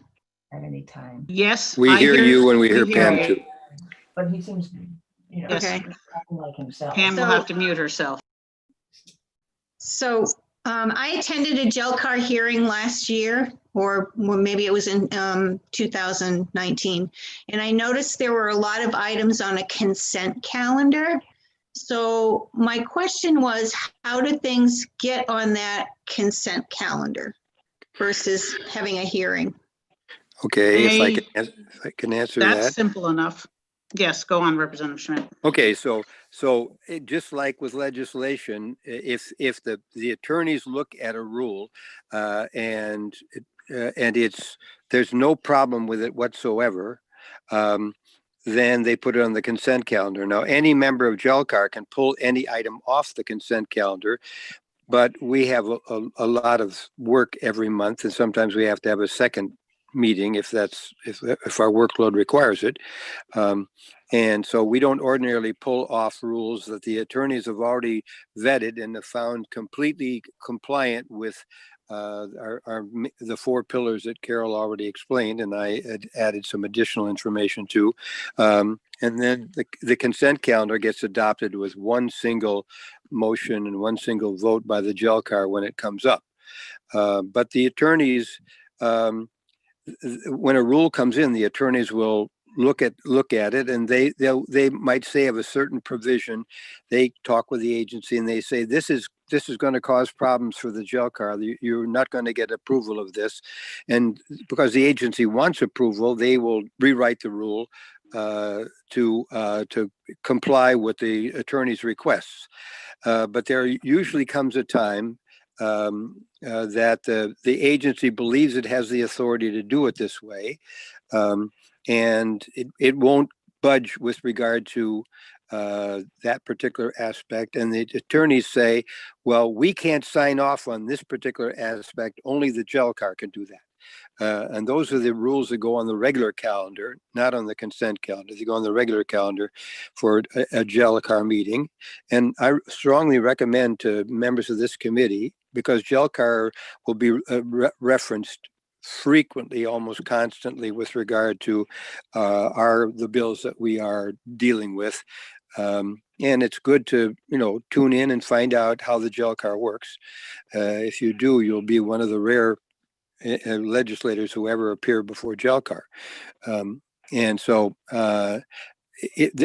At any time? Yes. We hear you, and we hear Pam too. But he seems, Yes. Okay. acting like himself. Pam will have to mute herself. So I attended a Jelcar hearing last year, or maybe it was in 2019. And I noticed there were a lot of items on a consent calendar. So my question was, how do things get on that consent calendar versus having a hearing? Okay, if I can answer that. That's simple enough. Yes, go on, Representative Schmidt. Okay, so just like with legislation, if the attorneys look at a rule and there's no problem with it whatsoever, then they put it on the consent calendar. Now, any member of Jelcar can pull any item off the consent calendar, but we have a lot of work every month, and sometimes we have to have a second meeting if our workload requires it. And so we don't ordinarily pull off rules that the attorneys have already vetted and have found completely compliant with the 4 pillars that Carol already explained, and I had added some additional information to. And then the consent calendar gets adopted with one single motion and one single vote by the JELCAR when it comes up. But the attorneys, when a rule comes in, the attorneys will look at it, and they might say of a certain provision, they talk with the agency and they say this is going to cause problems for the JELCAR. You're not going to get approval of this, and because the agency wants approval, they will rewrite the rule to comply with the attorney's requests. But there usually comes a time that the agency believes it has the authority to do it this way, and it won't budge with regard to that particular aspect. And the attorneys say, well, we can't sign off on this particular aspect, only the JELCAR can do that. And those are the rules that go on the regular calendar, not on the consent calendar. They go on the regular calendar for a JELCAR meeting. And I strongly recommend to members of this committee, because JELCAR will be referenced frequently, almost constantly, with regard to the bills that we are dealing with. And it's good to, tune in and find out how the JELCAR works. If you do, you'll be one of the rare legislators who ever appear before JELCAR. And so it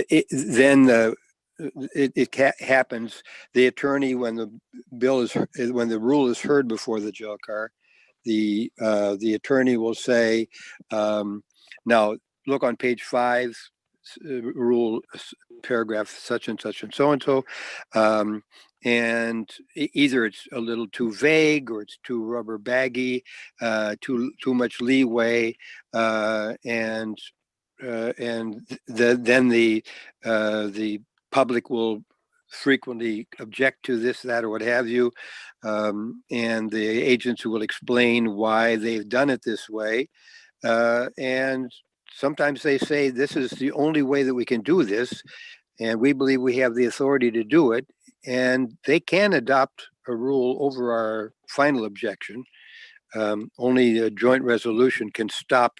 happens. The attorney, when the rule is heard before the JELCAR, the attorney will say, now look on page 5, rule paragraph such and such and so. And either it's a little too vague, or it's too rubber baggy, too much leeway, then the public will frequently object to this, that, or what have you, and the agents will explain why they've done it this way, and sometimes they say this is the only way that we can do this, and we believe we have the authority to do it, and they can adopt a rule over our final objection. Only a joint resolution can stop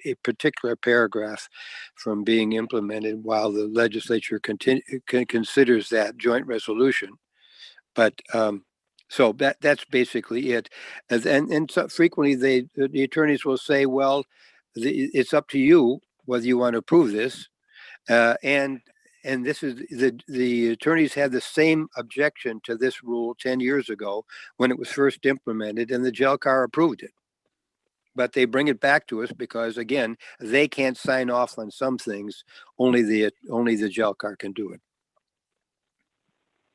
a particular paragraph from being implemented while the legislature considers that joint resolution. But so that's basically it. And so frequently the attorneys will say, well, it's up to you whether you want to approve this. And this is the attorneys had the same objection to this rule 10 years ago when it was first implemented, and the JELCAR approved it. But they bring it back to us because, again, they can't sign off on some things. Only the JELCAR can do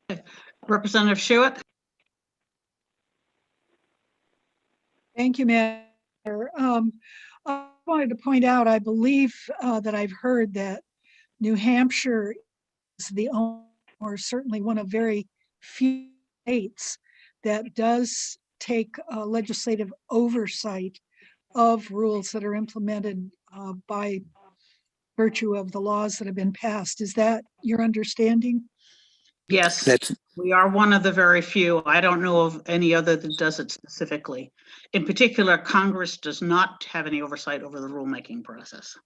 it. Representative Schuett. Thank you, Mayor. I wanted to point out, I believe that I've heard that New Hampshire is the only, or certainly one of very few states that does take legislative oversight of rules that are implemented by virtue of the laws that have been passed. Is that your understanding? Yes, we are one of the very few. I don't know of any other that does it specifically. In particular, Congress does not have any oversight over the rulemaking process.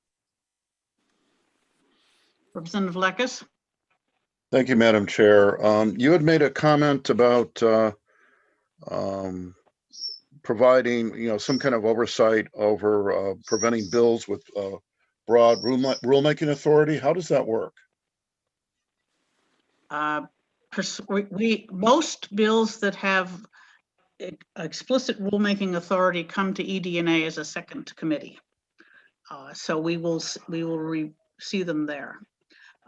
Representative Lekes. Thank you, Madam Chair. You had made a comment about providing, some kind of oversight over preventing bills with broad rulemaking authority. How does that work? Most bills that have explicit rulemaking authority come to ED&A as a second committee. So we will see them there.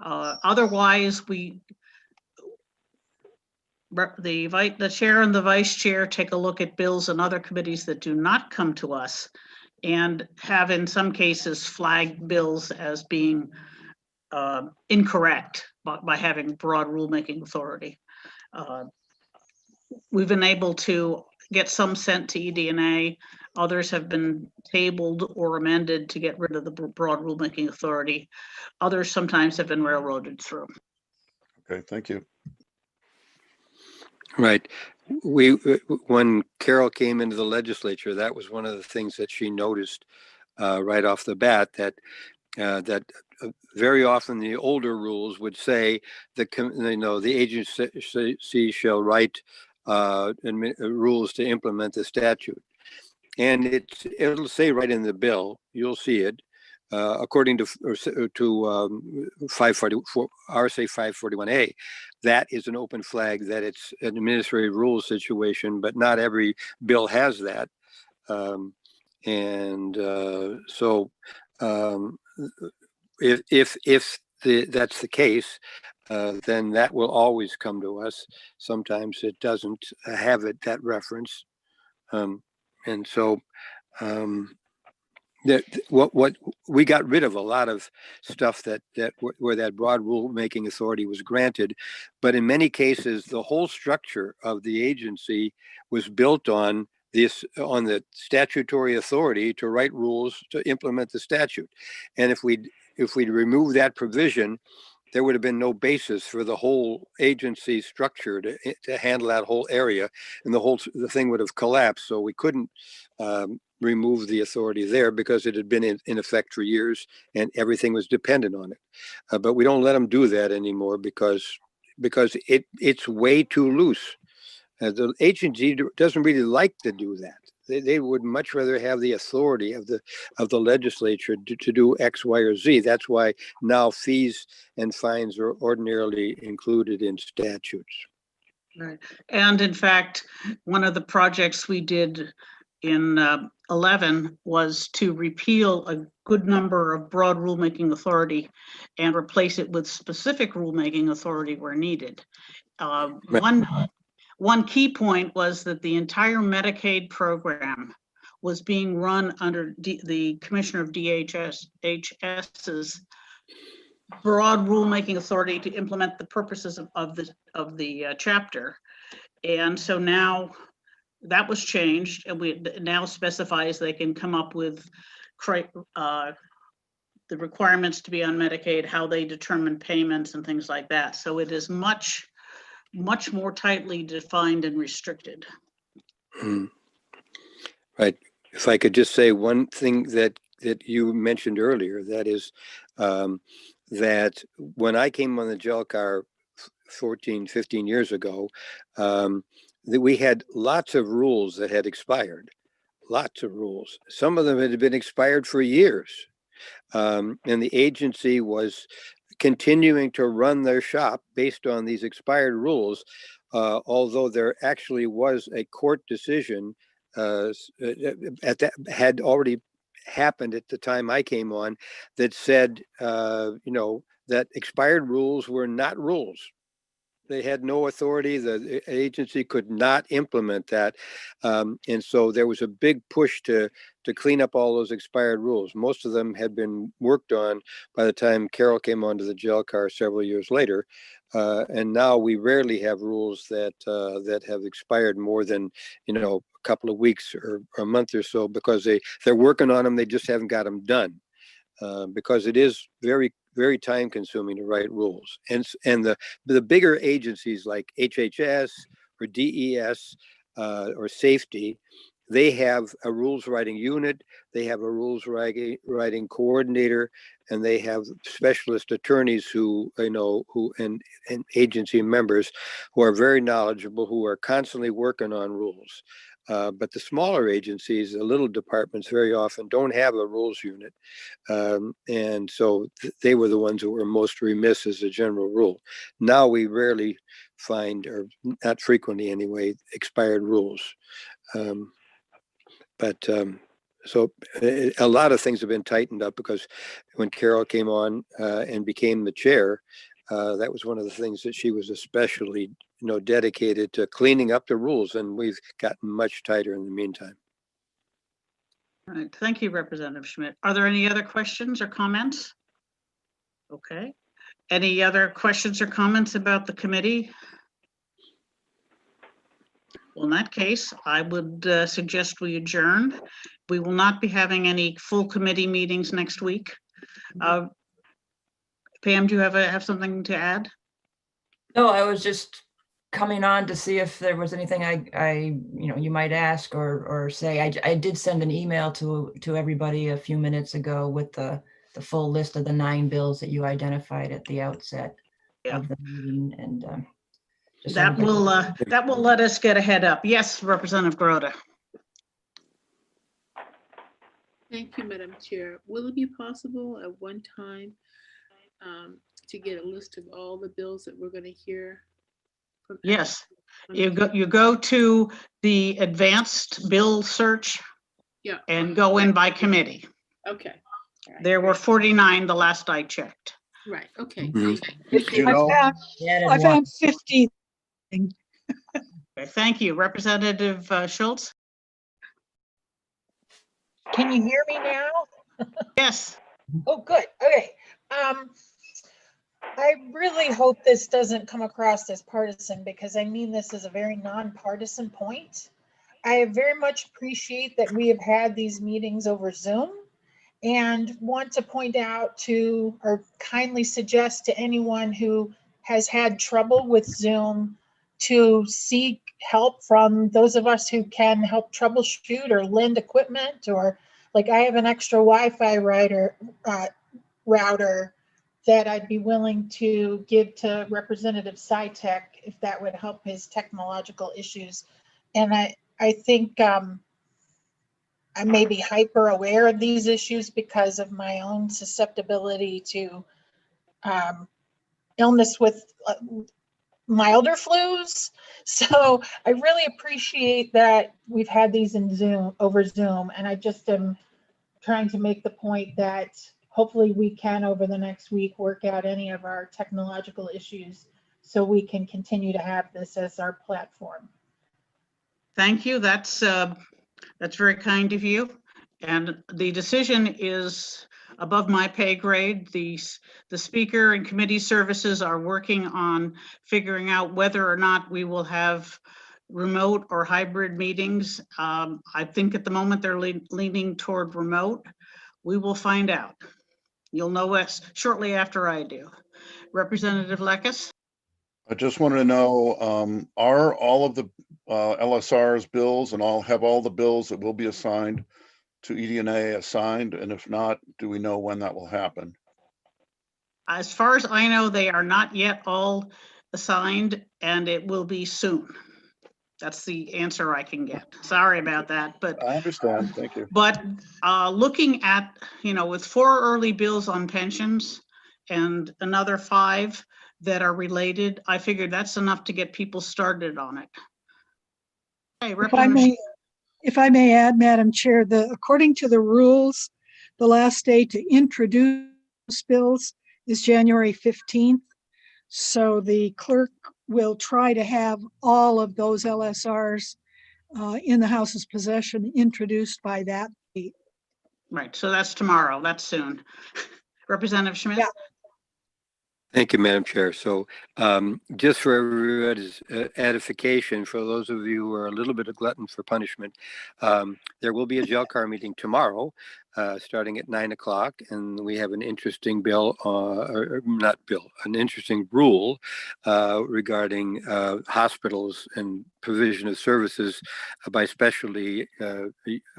Otherwise, the chair and the vice chair take a look at bills and other committees that do not come to us, and have in some cases flagged bills as being incorrect by having broad rulemaking authority. we've been able to get some sent to EDNA. Others have been tabled or amended to get rid of the broad rulemaking authority. Others sometimes have been railroaded through. Okay, thank you. Right. When Carol came into the legislature, that was one of the things that she noticed right off the bat, that very often the older rules would say the agency shall write rules to implement the statute, and it'll say right in the bill. You'll see it. According to 544 RSA 541A, that is an open flag that it's an administrative rules situation, but not every bill has that. If that's the case, then that will always come to us. Sometimes it doesn't have that reference, and so. What we got rid of a lot of stuff where that broad rulemaking authority was granted, but in many cases the whole structure of the agency was built on the statutory authority to write rules to implement the statute, and if we'd remove that provision, there would have been no basis for the whole agency structure to handle that whole area, and the thing would have collapsed. So we couldn't remove the authority there because it had been in effect for years and everything was dependent on it. But we don't let them do that anymore because it's way too loose. The agency doesn't really like to do that. They would much rather have the authority of the legislature to do X, Y, or Z. That's why now fees and fines are ordinarily included in statutes. Right. And in fact, one of the projects we did in 11 was to repeal a good number of broad rulemaking authority and replace it with specific rulemaking authority where needed. One key point was that the entire Medicaid program was being run under the Commissioner of DHS's broad rulemaking authority to implement the purposes of the chapter. And so now that was changed, and it now specifies they can come up with the requirements to be on Medicaid, how they determine payments and things like that. So it is much more tightly defined and restricted. Right. If I could just say one thing that you mentioned earlier, that is that when I came on the jail car 14, 15 years ago, that we had lots of rules that had expired, lots of rules. Some of them had been expired for years. And the agency was continuing to run their shop based on these expired rules, although there actually was a court decision had already happened at the time I came on that said, that expired rules were not rules. They had no authority. The agency could not implement that. And so there was a big push to clean up all those expired rules. Most of them had been worked on by the time Carol came onto the jail car several years later. And now we rarely have rules that have expired more than, a couple of weeks or a month or so, because they're working on them. They just haven't got them done. Because it is very, very time consuming to write rules. And the bigger agencies like HHS or DES or safety, they have a rules writing unit, they have a rules writing coordinator, and they have specialist attorneys who and agency members who are very knowledgeable, who are constantly working on rules. But the smaller agencies, the little departments, very often don't have a rules unit. And so they were the ones who were most remiss as a general rule. Now we rarely find, or not frequently anyway, expired rules. So a lot of things have been tightened up because when Carol came on and became the chair, that was one of the things that she was especially dedicated to cleaning up the rules, and we've gotten much tighter in the meantime. All right, thank you, Representative Schmidt. Are there any other questions or comments? Okay. Any other questions or comments about the committee? Well, in that case, I would suggest we adjourn. We will not be having any full committee meetings next week. Pam, do you have something to add? No, I was just coming on to see if there was anything you might ask or say. I did send an email to everybody a few minutes ago with the full list of the 9 bills that you identified at the outset of the meeting, and That will let us get a head up. Yes, Representative Grota. Thank you, Madam Chair. Will it be possible at one time to get a list of all the bills that we're going to hear? Yes, you go to the advanced bill search. Yeah. And go in by committee. Okay. All right. There were 49 the last I checked. Right. Okay. I found 50. Okay, thank you. Representative Schultz? Can you hear me now? Yes. Oh, good. Okay. I really hope this doesn't come across as partisan, because I mean this is a very nonpartisan point. I very much appreciate that we have had these meetings over Zoom, and want to point out to, or kindly suggest to anyone who has had trouble with Zoom to seek help from those of us who can help troubleshoot or lend equipment, or like I have an extra Wi-Fi router that I'd be willing to give to Representative Sytek if that would help his technological issues. And I think I may be hyper aware of these issues because of my own susceptibility to illness with milder flus. So I really appreciate that we've had these over Zoom, and I just am trying to make the point that hopefully we can, over the next week, work out any of our technological issues so we can continue to have this as our platform. Thank you. That's very kind of you. And the decision is above my pay grade. The speaker and committee services are working on figuring out whether or not we will have remote or hybrid meetings. I think at the moment they're leaning toward remote. We will find out. You'll know us shortly after I do. Representative Lekes? I just want to know, are all of the LSR's bills and have all the bills that will be assigned to ED&A assigned? And if not, do we know when that will happen? As far as I know, they are not yet all assigned, and it will be soon. That's the answer I can get. Sorry about that, but I understand. Thank you. But looking at, with 4 early bills on pensions and another 5 that are related, I figured that's enough to get people started on it. Hey, if I may add, Madam Chair, according to the rules, the last day to introduce bills is January 15th. So the clerk will try to have all of those LSRs in the House's possession introduced by that date. Right, so that's tomorrow, that's soon. Representative Schmidt? Yeah. Thank you, Madam Chair. So just for everybody's edification, for those of you who are a little bit of glutton for punishment, there will be a jail car meeting tomorrow, starting at 9 o'clock. And we have an interesting bill, an interesting rule regarding hospitals and provision of services by specialty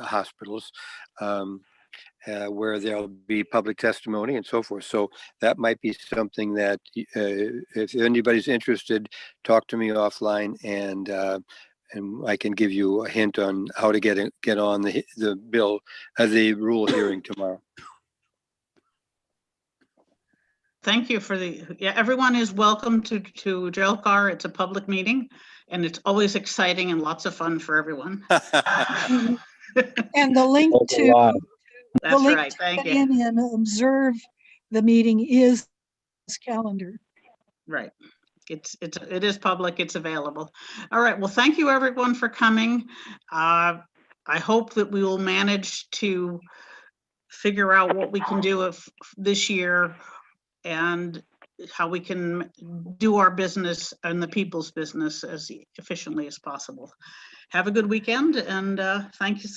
hospitals. Where there'll be public testimony and so forth. So that might be something that if anybody's interested, talk to me offline, and I can give you a hint on how to get on the bill, the rule hearing tomorrow. Thank you for everyone is welcome to jail car. It's a public meeting, and it's always exciting and lots of fun for everyone. And the link to That's right. Thank you. And observe the meeting is this calendar. Right. It is public. It's available. All right. Well, thank you everyone for coming. I hope that we will manage to figure out what we can do this year, and how we can do our business and the people's business as efficiently as possible. Have a good weekend, and thank you.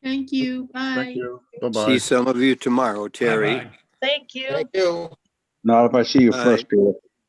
Thank you. Bye. Thank you. Bye-bye. See some of you tomorrow, Terry. Thank you. Thank you. Not if I see you Bye. first, Peter.